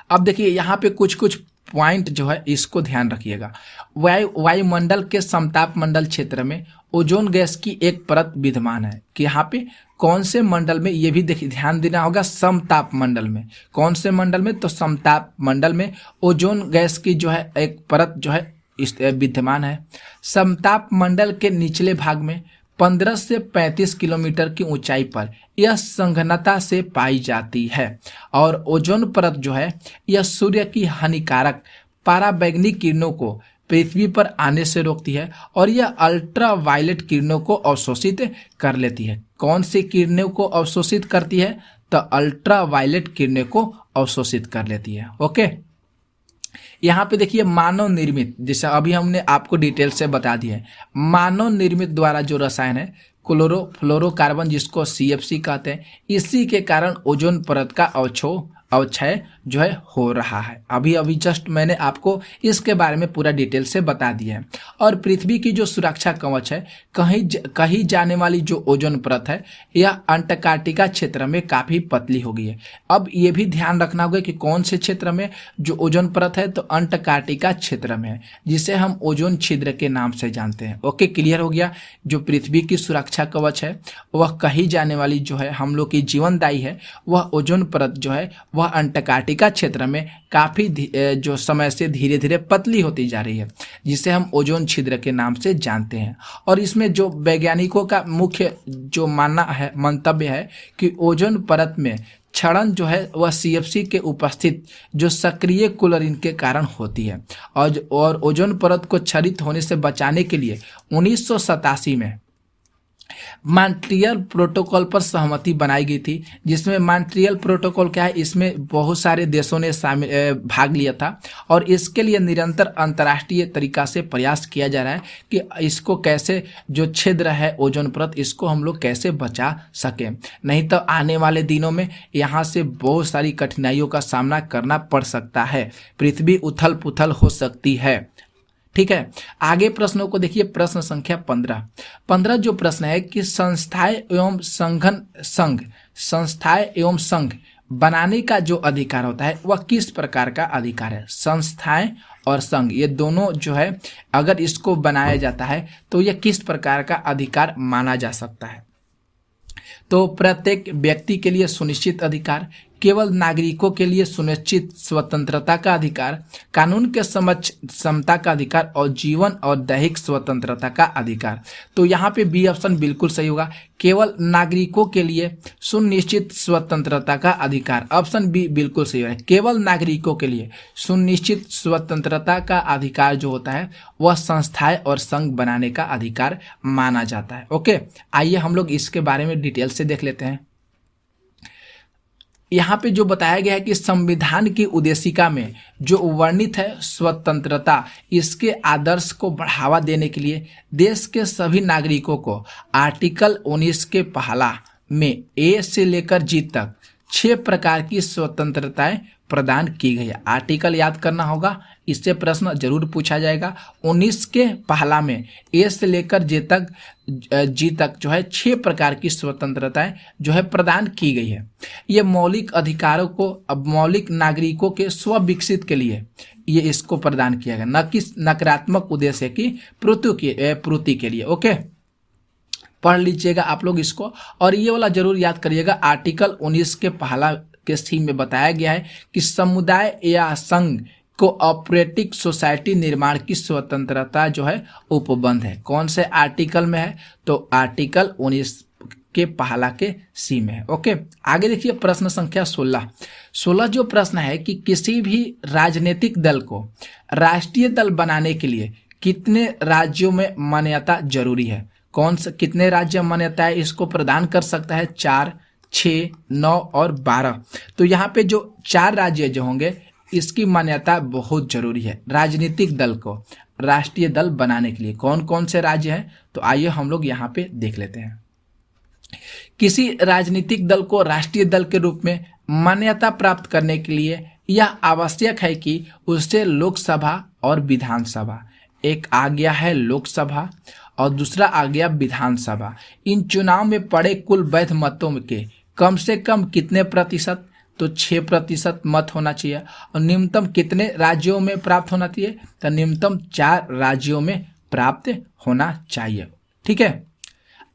अब देखिए यहाँ पे कुछ पॉइंट जो है इसको ध्यान रखिएगा। वायुमंडल के समताप मंडल क्षेत्र में ओजोन गैस की एक परत विद्यमान है कि यहाँ पे कौन से मंडल में, ये भी देखिए ध्यान देना होगा, समताप मंडल में। कौन से मंडल में? तो समताप मंडल में ओजोन गैस की जो है एक परत जो है इस विद्यमान है। समताप मंडल के निचले भाग में 15 से 35 किलोमीटर की ऊंचाई पर यह संघनता से पाई जाती है और ओजोन परत जो है यह सूर्य की हानिकारक पराबैंगनी किरणों को पृथ्वी पर आने से रोकती है और यह अल्ट्रा वायलेट किरणों को अवशोषित कर लेती है। कौन सी किरणों को अवशोषित करती है? तो अल्ट्रा वायलेट किरणों को अवशोषित कर लेती है। ओके, यहाँ पे देखिए मानव निर्मित, जैसे अभी हमने आपको डिटेल से बता दिया है, मानव निर्मित द्वारा जो रसायन है क्लोरोफ्लोरोकार्बन, जिसको CFC कहते हैं, इसी के कारण ओजोन परत का अवक्षय जो है हो रहा है। अभी जस्ट मैंने आपको इसके बारे में पूरा डिटेल से बता दिया है। और पृथ्वी की जो सुरक्षा कवच है, कहीं जाने वाली जो ओजोन परत है, यह अंटार्कटिका क्षेत्र में काफ़ी पतली हो गई है। अब ये भी ध्यान रखना होगा कि कौन से क्षेत्र में जो ओजोन परत है, तो अंटार्कटिका क्षेत्र में है, जिसे हम ओजोन छिद्र के नाम से जानते हैं। ओके, क्लियर हो गया। जो पृथ्वी की सुरक्षा कवच है, वह कहीं जाने वाली जो है हम लोग की जीवनदायी है, वह ओजोन परत जो है वह अंटार्कटिका क्षेत्र में काफ़ी जो समय से धीरे धीरे पतली होती जा रही है, जिसे हम ओजोन छिद्र के नाम से जानते हैं। और इसमें जो वैज्ञानिकों का मुख्य जो मंतव्य है कि ओजोन परत में क्षरण जो है वह CFC के उपस्थित जो सक्रिय क्लोरीन के कारण होती है। और ओजोन परत को क्षरित होने से बचाने के लिए 1987 में मॉन्ट्रियल प्रोटोकॉल पर सहमति बनाई गई थी, जिसमें मॉन्ट्रियल प्रोटोकॉल क्या है, इसमें बहुत सारे देशों ने भाग लिया था और इसके लिए निरंतर अंतर्राष्ट्रीय तरीका से प्रयास किया जा रहा है कि इसको कैसे, जो छिद्र है ओजोन परत, इसको हम लोग कैसे बचा सकें। नहीं तो आने वाले दिनों में यहाँ से बहुत सारी कठिनाइयों का सामना करना पड़ सकता है, पृथ्वी उथल पुथल हो सकती है। ठीक है, आगे प्रश्नों को देखिए। प्रश्न संख्या 15 जो प्रश्न है कि संस्थाएं एवं संघ बनाने का जो अधिकार होता है वह किस प्रकार का अधिकार है। संस्थाएं और संघ, ये दोनों जो है अगर इसको बनाया जाता है तो यह किस प्रकार का अधिकार माना जा सकता है। तो प्रत्येक व्यक्ति के लिए सुनिश्चित अधिकार, केवल नागरिकों के लिए सुनिश्चित स्वतंत्रता का अधिकार, कानून के समक्ष समता का अधिकार और जीवन और दैहिक स्वतंत्रता का अधिकार। तो यहाँ पे बी ऑप्शन बिल्कुल सही होगा, केवल नागरिकों के लिए सुनिश्चित स्वतंत्रता का अधिकार। ऑप्शन बी बिल्कुल सही है, केवल नागरिकों के लिए सुनिश्चित स्वतंत्रता का अधिकार जो होता है वह संस्थाएं और संघ बनाने का अधिकार माना जाता है। ओके, आइए हम लोग इसके बारे में डिटेल से देख लेते हैं। यहाँ पे जो बताया गया है कि संविधान की उद्देशिका में जो वर्णित है स्वतंत्रता, इसके आदर्श को बढ़ावा देने के लिए देश के सभी नागरिकों को आर्टिकल 19 के पहला में ए से लेकर जी तक 6 प्रकार की स्वतंत्रताएं प्रदान की गई है। आर्टिकल याद करना होगा, इससे प्रश्न जरूर पूछा जाएगा। 19 के पहला में ए से लेकर जी तक जो है 6 प्रकार की स्वतंत्रताएं जो है प्रदान की गई है। ये मौलिक अधिकारों को अब मौलिक नागरिकों के स्व विकसित के लिए ये इसको प्रदान किया गया, न कि नकारात्मक उद्देश्य की पूर्ति के लिए। ओके, पढ़ लीजिएगा आप लोग इसको, और ये वाला जरूर याद करिएगा। आर्टिकल 19 के पहला के सी में बताया गया है कि समुदाय या संघ को ऑपरेटिव सोसाइटी निर्माण की स्वतंत्रता जो है उपबंध है। कौन से आर्टिकल में है? तो आर्टिकल 19 के पहला के सी में है। ओके, आगे देखिए प्रश्न संख्या 16 जो प्रश्न है कि किसी भी राजनीतिक दल को राष्ट्रीय दल बनाने के लिए कितने राज्यों में मान्यता जरूरी है? कौन से कितने राज्य मान्यता है इसको प्रदान कर सकता है? 4, 6, 9 और 12। तो यहाँ पे जो 4 राज्य जो होंगे इसकी मान्यता बहुत जरूरी है राजनीतिक दल को राष्ट्रीय दल बनाने के लिए। कौन कौन से राज्य हैं? तो आइए हम लोग यहाँ पे देख लेते हैं। किसी राजनीतिक दल को राष्ट्रीय दल के रूप में मान्यता प्राप्त करने के लिए यह आवश्यक है कि उससे लोकसभा और विधानसभा, एक आ गया है लोकसभा और दूसरा आ गया विधानसभा, इन चुनाव में पड़े कुल वैध मतों के कम से कम कितने प्रतिशत? तो 6% मत होना चाहिए। और न्यूनतम कितने राज्यों में प्राप्त होना चाहिए? तो न्यूनतम 4 राज्यों में प्राप्त होना चाहिए। ठीक है,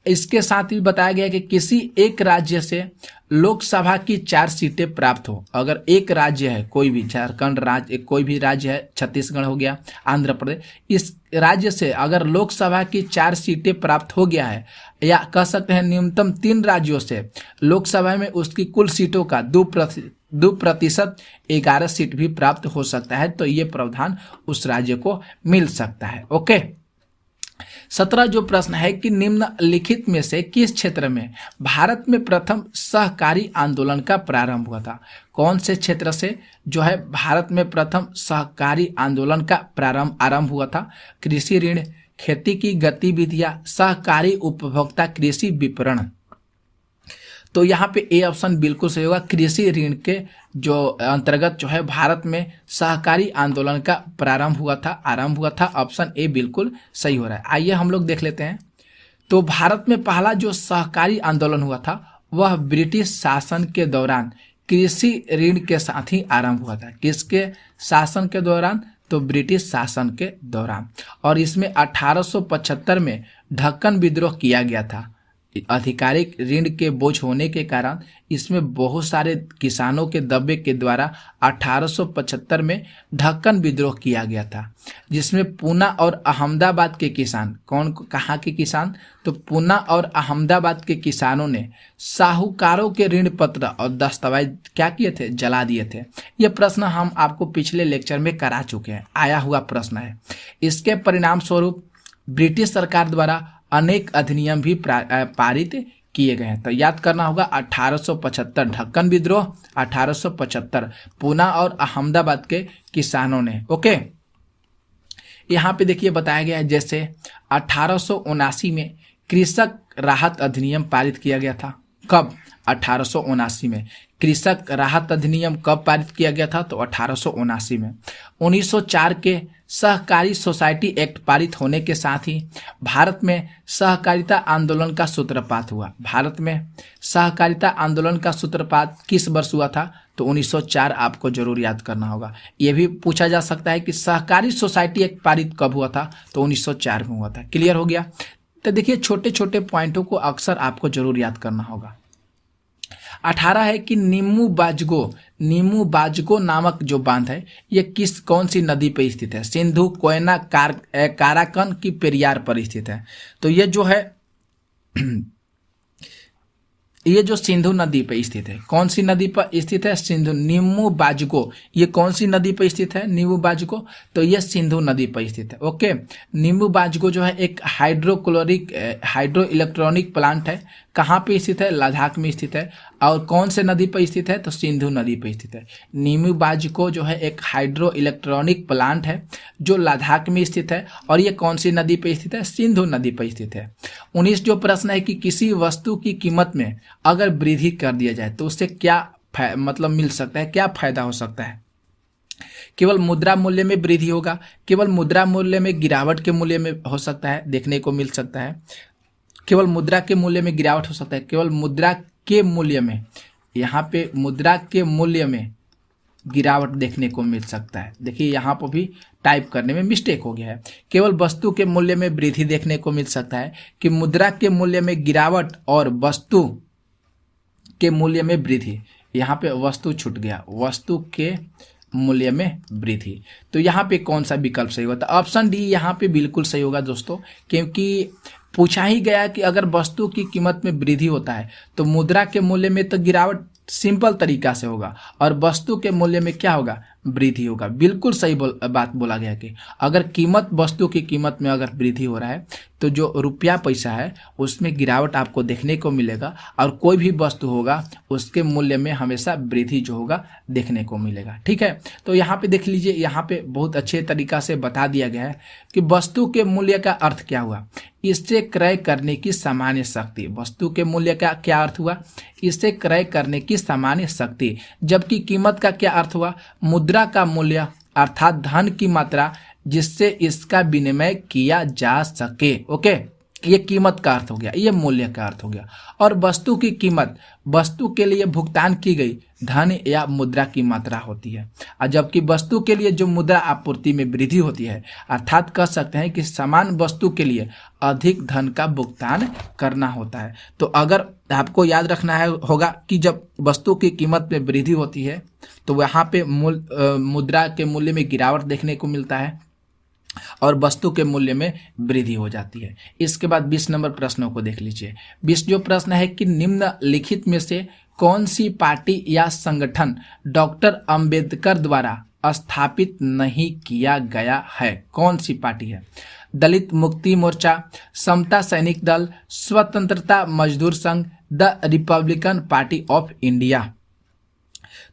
इसके साथ ही बताया गया कि किसी एक राज्य से लोकसभा की 4 सीटें प्राप्त हो। अगर एक राज्य है, कोई भी झारखंड राज्य, कोई भी राज्य है, छत्तीसगढ़ हो गया, आंध्र प्रदेश, इस राज्य से अगर लोकसभा की 4 सीटें प्राप्त हो गया है, या कह सकते हैं न्यूनतम 3 राज्यों से लोकसभा में उसकी कुल सीटों का 2% 11 सीट भी प्राप्त हो सकता है, तो ये प्रावधान उस राज्य को मिल सकता है। ओके, 17 जो प्रश्न है कि निम्नलिखित में से किस क्षेत्र में भारत में प्रथम सहकारी आंदोलन का प्रारंभ हुआ था? कौन से क्षेत्र से जो है भारत में प्रथम सहकारी आंदोलन का आरंभ हुआ था? कृषि ऋण, खेती की गतिविधियां, सहकारी उपभोक्ता कृषि विपणन। तो यहाँ पे ए ऑप्शन बिल्कुल सही होगा, कृषि ऋण के जो अंतर्गत जो है भारत में सहकारी आंदोलन का आरंभ हुआ था। ऑप्शन ए बिल्कुल सही हो रहा है। आइए हम लोग देख लेते हैं। तो भारत में पहला जो सहकारी आंदोलन हुआ था वह ब्रिटिश शासन के दौरान कृषि ऋण के साथ ही आरंभ हुआ था। किसके शासन के दौरान? तो ब्रिटिश शासन के दौरान। और इसमें 1875 में ढक्कन विद्रोह किया गया था। आधिकारिक ऋण के बोझ होने के कारण इसमें बहुत सारे किसानों के दबे के द्वारा 1875 में ढक्कन विद्रोह किया गया था, जिसमें पूना और अहमदाबाद के किसान, कहाँ के किसान? तो पूना और अहमदाबाद के किसानों ने साहूकारों के ऋण पत्र और दस्तावेज क्या किए थे? जला दिए थे। यह प्रश्न हम आपको पिछले लेक्चर में करा चुके हैं, आया हुआ प्रश्न है। इसके परिणाम स्वरूप ब्रिटिश सरकार द्वारा अनेक अधिनियम भी पारित किए गए हैं। तो याद करना होगा 1875 ढक्कन विद्रोह, 1875 पूना और अहमदाबाद के किसानों ने। ओके, यहाँ पे देखिए बताया गया है जैसे 1879 में कृषक राहत अधिनियम पारित किया गया था। कब? 1879 में। कृषक राहत अधिनियम कब पारित किया गया था? तो 1879 में। 1904 के सहकारी सोसाइटी एक्ट पारित होने के साथ ही भारत में सहकारिता आंदोलन का सूत्रपात हुआ। भारत में सहकारिता आंदोलन का सूत्रपात किस वर्ष हुआ था? तो 1904 आपको जरूर याद करना होगा। यह भी पूछा जा सकता है कि सहकारी सोसाइटी एक्ट पारित कब हुआ था? तो 1904 में हुआ था। क्लियर हो गया? तो देखिए छोटे छोटे पॉइंटों को अक्सर आपको जरूर याद करना होगा। 18 है कि नीमू बाजगो नामक जो बांध है ये कौन सी नदी पर स्थित है? सिंधु, कोयना, काराकन की पेरियार पर स्थित है? तो ये जो है ये जो सिंधु नदी पर स्थित है, कौन सी नदी पर स्थित है? सिंधु। नीमू बाजगो ये कौन सी नदी पर स्थित है? नीमू बाजगो, तो ये सिंधु नदी पर स्थित है। ओके, नीमू बाजगो जो है एक हाइड्रो इलेक्ट्रॉनिक प्लांट है। कहाँ पे स्थित है? लद्दाख में स्थित है। और कौन से नदी पर स्थित है? तो सिंधु नदी पर स्थित है। नीमू बाजगो जो है एक हाइड्रो इलेक्ट्रॉनिक प्लांट है जो लद्दाख में स्थित है। और ये कौन सी नदी पर स्थित है? सिंधु नदी पर स्थित है। 19 जो प्रश्न है कि किसी वस्तु की कीमत में अगर वृद्धि कर दिया जाए तो उससे क्या मतलब मिल सकता है, क्या फायदा हो सकता है? केवल मुद्रा मूल्य में वृद्धि होगा, केवल मुद्रा मूल्य में गिरावट के मूल्य में हो सकता है, देखने को मिल सकता है। केवल मुद्रा के मूल्य में गिरावट हो सकता है, केवल मुद्रा के मूल्य में, यहाँ पे मुद्रा के मूल्य में गिरावट देखने को मिल सकता है। देखिए यहाँ पर भी टाइप करने में मिस्टेक हो गया है। केवल वस्तु के मूल्य में वृद्धि देखने को मिल सकता है कि मुद्रा के मूल्य में गिरावट और वस्तु के मूल्य में वृद्धि। यहाँ पे वस्तु छूट गया, वस्तु के मूल्य में वृद्धि। तो यहाँ पे कौन सा विकल्प सही होता है? ऑप्शन डी यहाँ पे बिल्कुल सही होगा दोस्तों, क्योंकि पूछा ही गया कि अगर वस्तु की कीमत में वृद्धि होता है तो मुद्रा के मूल्य में तो गिरावट सिंपल तरीका से होगा और वस्तु के मूल्य में क्या होगा? वृद्धि होगा। बिल्कुल सही बात बोला गया कि अगर वस्तु की कीमत में अगर वृद्धि हो रहा है तो जो रुपया पैसा है उसमें गिरावट आपको देखने को मिलेगा और कोई भी वस्तु होगा उसके मूल्य में हमेशा वृद्धि जो होगा देखने को मिलेगा। ठीक है, तो यहाँ पे देख लीजिए, यहाँ पे बहुत अच्छे तरीका से बता दिया गया है कि वस्तु के मूल्य का अर्थ क्या हुआ? इससे क्रय करने की सामान्य शक्ति। वस्तु के मूल्य का क्या अर्थ हुआ? इससे क्रय करने की सामान्य शक्ति। जबकि कीमत का क्या अर्थ हुआ? मुद्रा का मूल्य अर्थात धन की मात्रा जिससे इसका विनिमय किया जा सके। ओके, ये कीमत का अर्थ हो गया, ये मूल्य का अर्थ हो गया। और वस्तु की कीमत वस्तु के लिए भुगतान की गई धन या मुद्रा की मात्रा होती है, और जबकि वस्तु के लिए जो मुद्रा आपूर्ति में वृद्धि होती है, अर्थात कह सकते हैं कि समान वस्तु के लिए अधिक धन का भुगतान करना होता है। तो अगर आपको याद रखना है होगा कि जब वस्तु की कीमत में वृद्धि होती है तो वहाँ पे मुद्रा के मूल्य में गिरावट देखने को मिलता है और वस्तु के मूल्य में वृद्धि हो जाती है। इसके बाद 20 नंबर प्रश्नों को देख लीजिए। 20 जो प्रश्न है कि निम्नलिखित में से कौन सी पार्टी या संगठन डॉक्टर अंबेडकर द्वारा स्थापित नहीं किया गया है? कौन सी पार्टी है? दलित मुक्ति मोर्चा, समता सैनिक दल, स्वतंत्रता मजदूर संघ, the Republican party of India.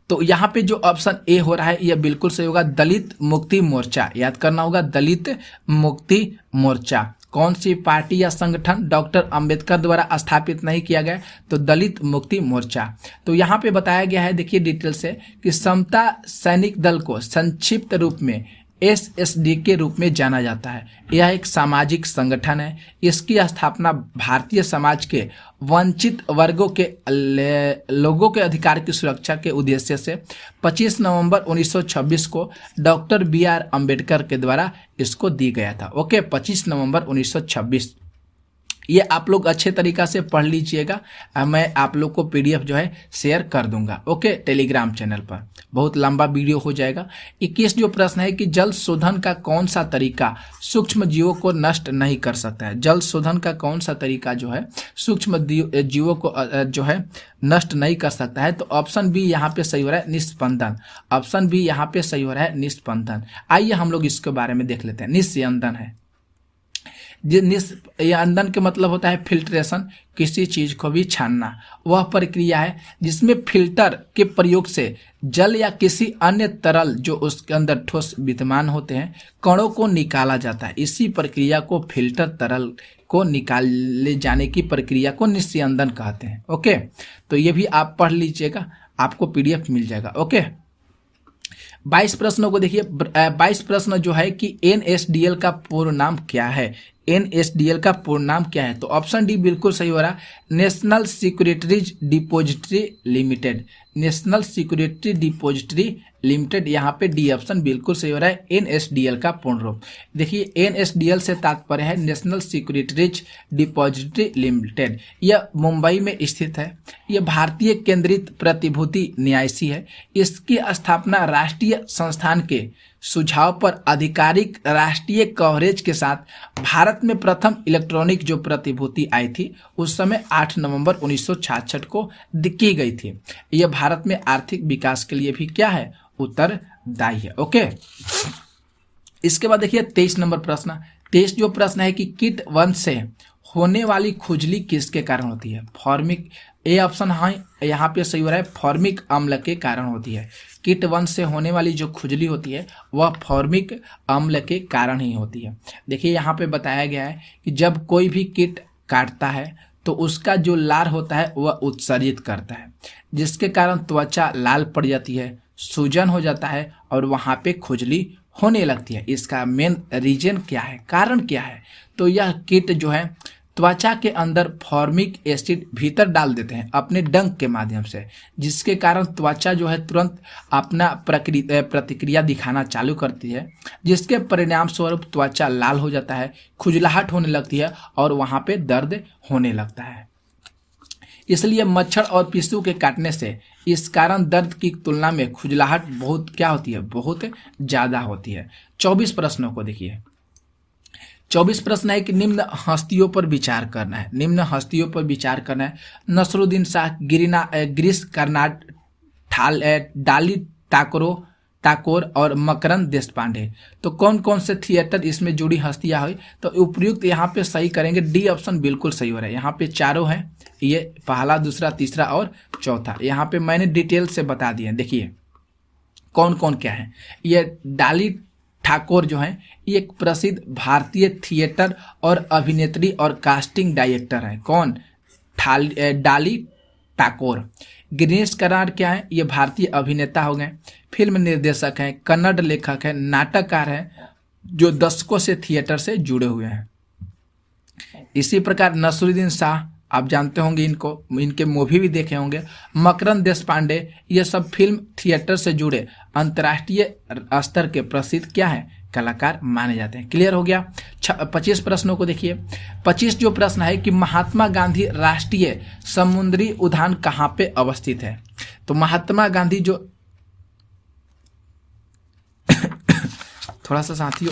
तो यहाँ पे जो ऑप्शन ए हो रहा है यह बिल्कुल सही होगा, दलित मुक्ति मोर्चा। याद करना होगा, दलित मुक्ति मोर्चा। कौन सी पार्टी या संगठन डॉक्टर अंबेडकर द्वारा स्थापित नहीं किया गया? तो दलित मुक्ति मोर्चा। तो यहाँ पे बताया गया है, देखिए डिटेल से, कि समता सैनिक दल को संक्षिप्त रूप में SSD के रूप में जाना जाता है। यह एक सामाजिक संगठन है। इसकी स्थापना भारतीय समाज के वंचित वर्गों के लोगों के अधिकार की सुरक्षा के उद्देश्य से 25 नवंबर 1926 को डॉक्टर BR अंबेडकर के द्वारा इसको दी गया था। ओके, 25 नवंबर 1926। ये आप लोग अच्छे तरीका से पढ़ लीजिएगा। मैं आप लोग को PDF जो है शेयर कर दूंगा, ओके, टेलीग्राम चैनल पर। बहुत लंबा वीडियो हो जाएगा। 21 जो प्रश्न है कि जल शोधन का कौन सा तरीका सूक्ष्म जीवों को नष्ट नहीं कर सकता है? जल शोधन का कौन सा तरीका जो है सूक्ष्म जीवों को जो है नष्ट नहीं कर सकता है? तो ऑप्शन बी यहाँ पे सही हो रहा है, निस्पंदन। ऑप्शन बी यहाँ पे सही हो रहा है, निस्पंदन। आइए हम लोग इसके बारे में देख लेते हैं। निस्यंदन है। निस्यंदन के मतलब होता है फिल्ट्रेशन, किसी चीज को भी छानना। वह प्रक्रिया है जिसमें फिल्टर के प्रयोग से जल या किसी अन्य तरल जो उसके अंदर ठोस विद्यमान होते हैं कणों को निकाला जाता है। इसी प्रक्रिया को फिल्टर तरल को निकाले जाने की प्रक्रिया को निस्यंदन कहते हैं। ओके, तो ये भी आप पढ़ लीजिएगा, आपको PDF मिल जाएगा। ओके, 22 प्रश्नों को देखिए। 22 प्रश्न जो है कि NSDL का पूर्ण नाम क्या है? NSDL का पूर्ण नाम क्या है? तो ऑप्शन डी बिल्कुल सही हो रहा है, national securities depository limited. National security depository limited, यहाँ पे डी ऑप्शन बिल्कुल सही हो रहा है। एनएसडीएल का पूर्ण रूप देखिए, एनएसडीएल से तात्पर्य है नेशनल सिक्योरिटीज डिपॉजिटरी लिमिटेड। यह मुंबई में स्थित है। यह भारतीय केंद्रित प्रतिभूति न्यासी है। इसकी स्थापना राष्ट्रीय संस्थान के सुझाव पर आधिकारिक राष्ट्रीय कवरेज के साथ भारत में प्रथम इलेक्ट्रॉनिक जो प्रतिभूति आई थी उस समय 8 नवंबर 1966 को की गई थी। यह भारत में आर्थिक विकास के लिए भी क्या है, उत्तरदायी है। ओके, इसके बाद देखिए 23 नंबर प्रश्न। 23 जो प्रश्न है कि कीट वंश से होने वाली खुजली किसके कारण होती है? फॉर्मिक, ए ऑप्शन हाँ यहाँ पे सही हो रहा है, फॉर्मिक अम्ल के कारण होती है। कीट वंश से होने वाली जो खुजली होती है वह फॉर्मिक अम्ल के कारण ही होती है। देखिए यहाँ पे बताया गया है कि जब कोई भी कीट काटता है तो उसका जो लार होता है वह उत्सर्जित करता है, जिसके कारण त्वचा लाल पड़ जाती है, सूजन हो जाता है और वहाँ पे खुजली होने लगती है। इसका मेन रीजन क्या है, कारण क्या है? तो यह कीट जो है त्वचा के अंदर फॉर्मिक एसिड भीतर डाल देते हैं अपने डंक के माध्यम से, जिसके कारण त्वचा जो है तुरंत अपना प्रतिक्रिया दिखाना चालू करती है, जिसके परिणाम स्वरूप त्वचा लाल हो जाता है, खुजलाहट होने लगती है और वहाँ पे दर्द होने लगता है। इसलिए मच्छर और पिस्सू के काटने से इस कारण दर्द की तुलना में खुजलाहट बहुत क्या होती है, बहुत ज़्यादा होती है। 24 प्रश्नों को देखिए। 24 प्रश्न है कि निम्न हस्तियों पर विचार करना है। निम्न हस्तियों पर विचार करना है। नसरुद्दीन शाह, गिरीश कर्नाड, डाली टाकोर और मकरंद देशपांडे। तो कौन कौन से थिएटर इसमें जुड़ी हस्तियां हुई? तो उपयुक्त यहाँ पे सही करेंगे, डी ऑप्शन बिल्कुल सही हो रहा है। यहाँ पे चारों हैं, ये पहला, दूसरा, तीसरा और चौथा। यहाँ पे मैंने डिटेल से बता दिए। देखिए कौन कौन क्या है। ये डाली ठाकुर जो हैं ये एक प्रसिद्ध भारतीय थिएटर और अभिनेत्री और कास्टिंग डायरेक्टर हैं। कौन? डाली ठाकुर। गिरीश कर्नाड क्या है? ये भारतीय अभिनेता हो गए, फिल्म निर्देशक हैं, कन्नड़ लेखक हैं, नाटककार हैं, जो दशकों से थिएटर से जुड़े हुए हैं। इसी प्रकार नसरुद्दीन शाह, आप जानते होंगे इनको, इनके मूवी भी देखे होंगे। मकरंद देशपांडे, ये सब फिल्म थिएटर से जुड़े अंतर्राष्ट्रीय स्तर के प्रसिद्ध क्या है, कलाकार माने जाते हैं। क्लियर हो गया। 25 प्रश्नों को देखिए। 25 जो प्रश्न है कि महात्मा गांधी राष्ट्रीय समुद्री उद्यान कहाँ पे अवस्थित है? तो महात्मा गांधी जो थोड़ा सा साथियों,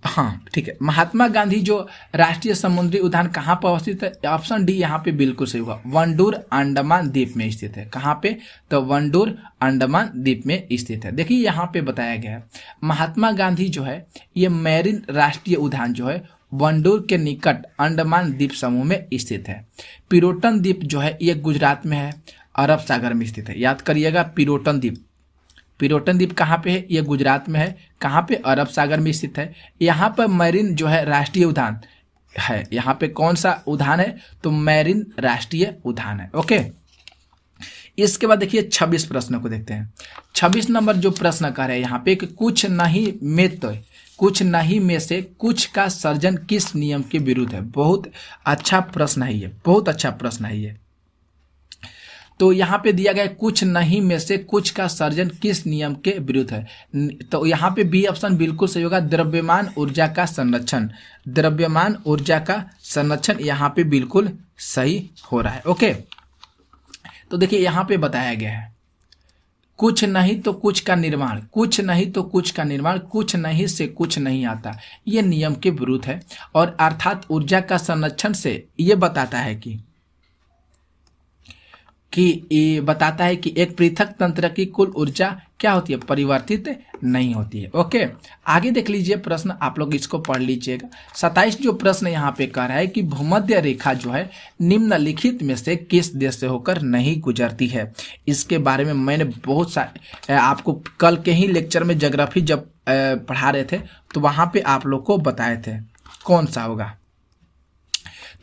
हाँ ठीक है, महात्मा गांधी जो राष्ट्रीय समुद्री उद्यान कहाँ पर अवस्थित है? ऑप्शन डी यहाँ पे बिल्कुल सही होगा। वनडूर अंडमान द्वीप में स्थित है। कहाँ पे? तो वनडूर अंडमान द्वीप में स्थित है। देखिए यहाँ पे बताया गया है महात्मा गांधी जो है ये मैरीन राष्ट्रीय उद्यान जो है वनडूर के निकट अंडमान द्वीप समूह में स्थित है। पिरोटन द्वीप जो है ये गुजरात में है, अरब सागर में स्थित है। याद करिएगा, पिरोटन द्वीप। पिरोटन द्वीप कहाँ पे है? ये गुजरात में है। कहाँ पे? अरब सागर में स्थित है। यहाँ पर मैरीन जो है राष्ट्रीय उद्यान है। यहाँ पे कौन सा उद्यान है? तो मैरीन राष्ट्रीय उद्यान है। ओके, इसके बाद देखिए 26 प्रश्नों को देखते हैं। 26 नंबर जो प्रश्न कर रहे हैं यहाँ पे कि कुछ नहीं में से कुछ का सर्जन किस नियम के विरुद्ध है? बहुत अच्छा प्रश्न है ये, बहुत अच्छा प्रश्न है ये। तो यहाँ पे दिया गया कुछ नहीं में से कुछ का सर्जन किस नियम के विरुद्ध है? तो यहाँ पे बी ऑप्शन बिल्कुल सही होगा, द्रव्यमान ऊर्जा का संरक्षण। द्रव्यमान ऊर्जा का संरक्षण यहाँ पे बिल्कुल सही हो रहा है। ओके, तो देखिए यहाँ पे बताया गया है कुछ नहीं तो कुछ का निर्माण, कुछ नहीं तो कुछ का निर्माण, कुछ नहीं से कुछ नहीं आता, ये नियम के विरुद्ध है। और अर्थात ऊर्जा का संरक्षण से ये बताता है कि एक पृथक तंत्र की कुल ऊर्जा क्या होती है? परिवर्तित नहीं होती है। ओके, आगे देख लीजिए प्रश्न, आप लोग इसको पढ़ लीजिएगा। 27 जो प्रश्न यहाँ पे कह रहा है कि भूमध्य रेखा जो है निम्नलिखित में से किस देश से होकर नहीं गुजरती है? इसके बारे में मैंने बहुत सारे आपको कल के ही लेक्चर में ज्योग्राफी जब पढ़ा रहे थे तो वहाँ पे आप लोग को बताए थे कौन सा होगा।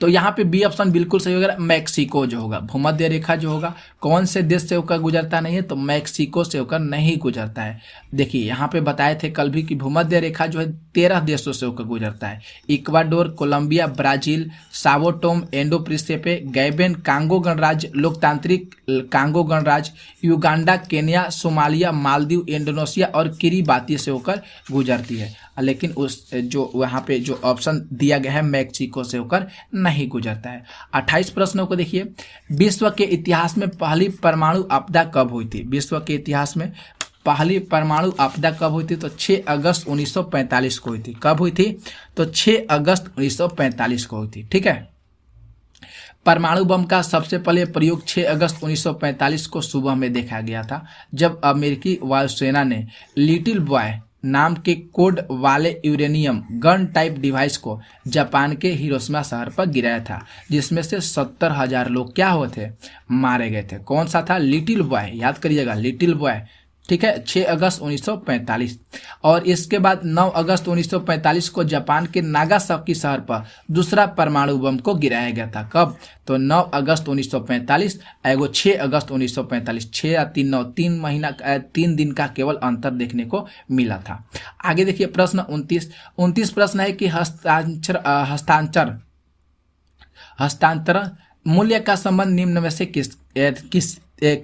तो यहाँ पे बी ऑप्शन बिल्कुल सही होगा, मैक्सिको जो होगा। भूमध्य रेखा जो होगा कौन से देश से होकर गुजरता नहीं है, तो मैक्सिको से होकर नहीं गुजरता है। देखिए यहाँ पे बताए थे कल भी कि भूमध्य रेखा जो है 13 देशों से होकर गुजरता है। Ecuador, Colombia, Brazil, Sao Tome and Principe, Gabon, Congo गणराज्य, लोकतांत्रिक कांगो गणराज्य, Uganda, Kenya, Somalia, Maldives, Indonesia और किरीबाती से होकर गुजरती है। लेकिन उस जो वहाँ पे जो ऑप्शन दिया गया है मैक्सिको से होकर नहीं गुजरता है। 28 प्रश्नों को देखिए। विश्व के इतिहास में पहली परमाणु आपदा कब हुई थी? विश्व के इतिहास में पहली परमाणु आपदा कब हुई थी? तो 6 अगस्त 1945 को हुई थी। कब हुई थी? तो 6 अगस्त 1945 को हुई थी। ठीक है। परमाणु बम का सबसे पहले प्रयोग 6 अगस्त 1945 को सुबह में देखा गया था, जब अमेरिकी वायुसेना ने लिटिल बॉय नाम के कोड वाले यूरेनियम गन टाइप डिवाइस को जापान के हिरोशिमा शहर पर गिराया था, जिसमें से 70,000 लोग क्या हुए थे? मारे गए थे। कौन सा था? लिटिल बॉय, याद करिएगा, लिटिल बॉय। ठीक है, 6 अगस्त 1945। और इसके बाद 9 अगस्त 1945 को जापान के नागासाकी शहर पर दूसरा परमाणु बम को गिराया गया था। कब? तो 9 अगस्त 1945 एगो 6 अगस्त 1945। 6 या 3 9 3 दिन का केवल अंतर देखने को मिला था। आगे देखिए प्रश्न 29 प्रश्न है कि हस्तांतरण मूल्य का संबंध निम्न में से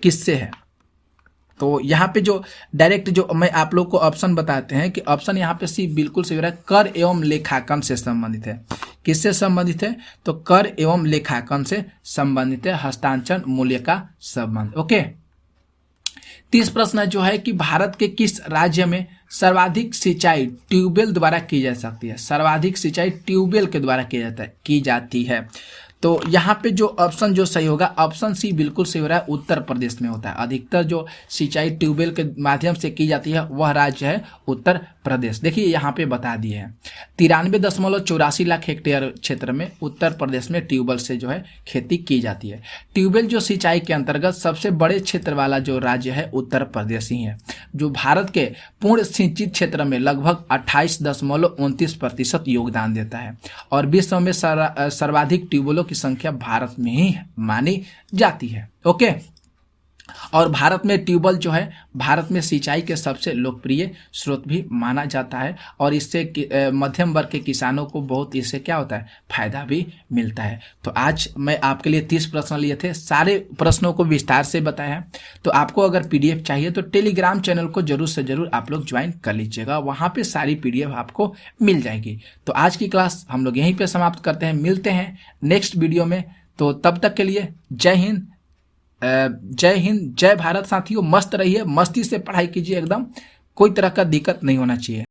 किससे है? तो यहाँ पे जो डायरेक्ट जो मैं आप लोग को ऑप्शन बताते हैं कि ऑप्शन यहाँ पे सी बिल्कुल सही हो रहा है, कर एवं लेखांकन से संबंधित है। किससे संबंधित है? तो कर एवं लेखांकन से संबंधित है हस्तांतरण मूल्य का संबंध। ओके। 30 प्रश्न जो है कि भारत के किस राज्य में सर्वाधिक सिंचाई ट्यूबवेल द्वारा की जा सकती है? सर्वाधिक सिंचाई ट्यूबवेल के द्वारा की जाती है। तो यहाँ पे जो ऑप्शन जो सही होगा, ऑप्शन सी बिल्कुल सही हो रहा है, उत्तर प्रदेश में होता है। अधिकतर जो सिंचाई ट्यूबवेल के माध्यम से की जाती है वह राज्य है उत्तर प्रदेश। देखिए यहाँ पे बता दिए हैं 93.84 लाख हेक्टेयर क्षेत्र में उत्तर प्रदेश में ट्यूबवेल से जो है खेती की जाती है। ट्यूबवेल जो सिंचाई के अंतर्गत सबसे बड़े क्षेत्र वाला जो राज्य है उत्तर प्रदेश ही है, जो भारत के पूर्ण सिंचित क्षेत्र में लगभग 28.29% योगदान देता है। और विश्व में सर्वाधिक ट्यूबवेलों की संख्या भारत में ही मानी जाती है। ओके। और भारत में ट्यूबवेल जो है भारत में सिंचाई के सबसे लोकप्रिय स्रोत भी माना जाता है, और इससे मध्यम वर्ग के किसानों को बहुत इससे क्या होता है? फायदा भी मिलता है। तो आज मैं आपके लिए 30 प्रश्न लिए थे, सारे प्रश्नों को विस्तार से बताया है। तो आपको अगर पीडीएफ चाहिए तो टेलीग्राम चैनल को जरूर से जरूर आप लोग ज्वाइन कर लीजिएगा, वहाँ पे सारी पीडीएफ आपको मिल जाएगी। तो आज की क्लास हम लोग यहीं पे समाप्त करते हैं, मिलते हैं नेक्स्ट वीडियो में। तो तब तक के लिए जय हिंद, जय भारत साथियों। मस्त रहिए, मस्ती से पढ़ाई कीजिए, एकदम कोई तरह का दिक्कत नहीं होना चाहिए।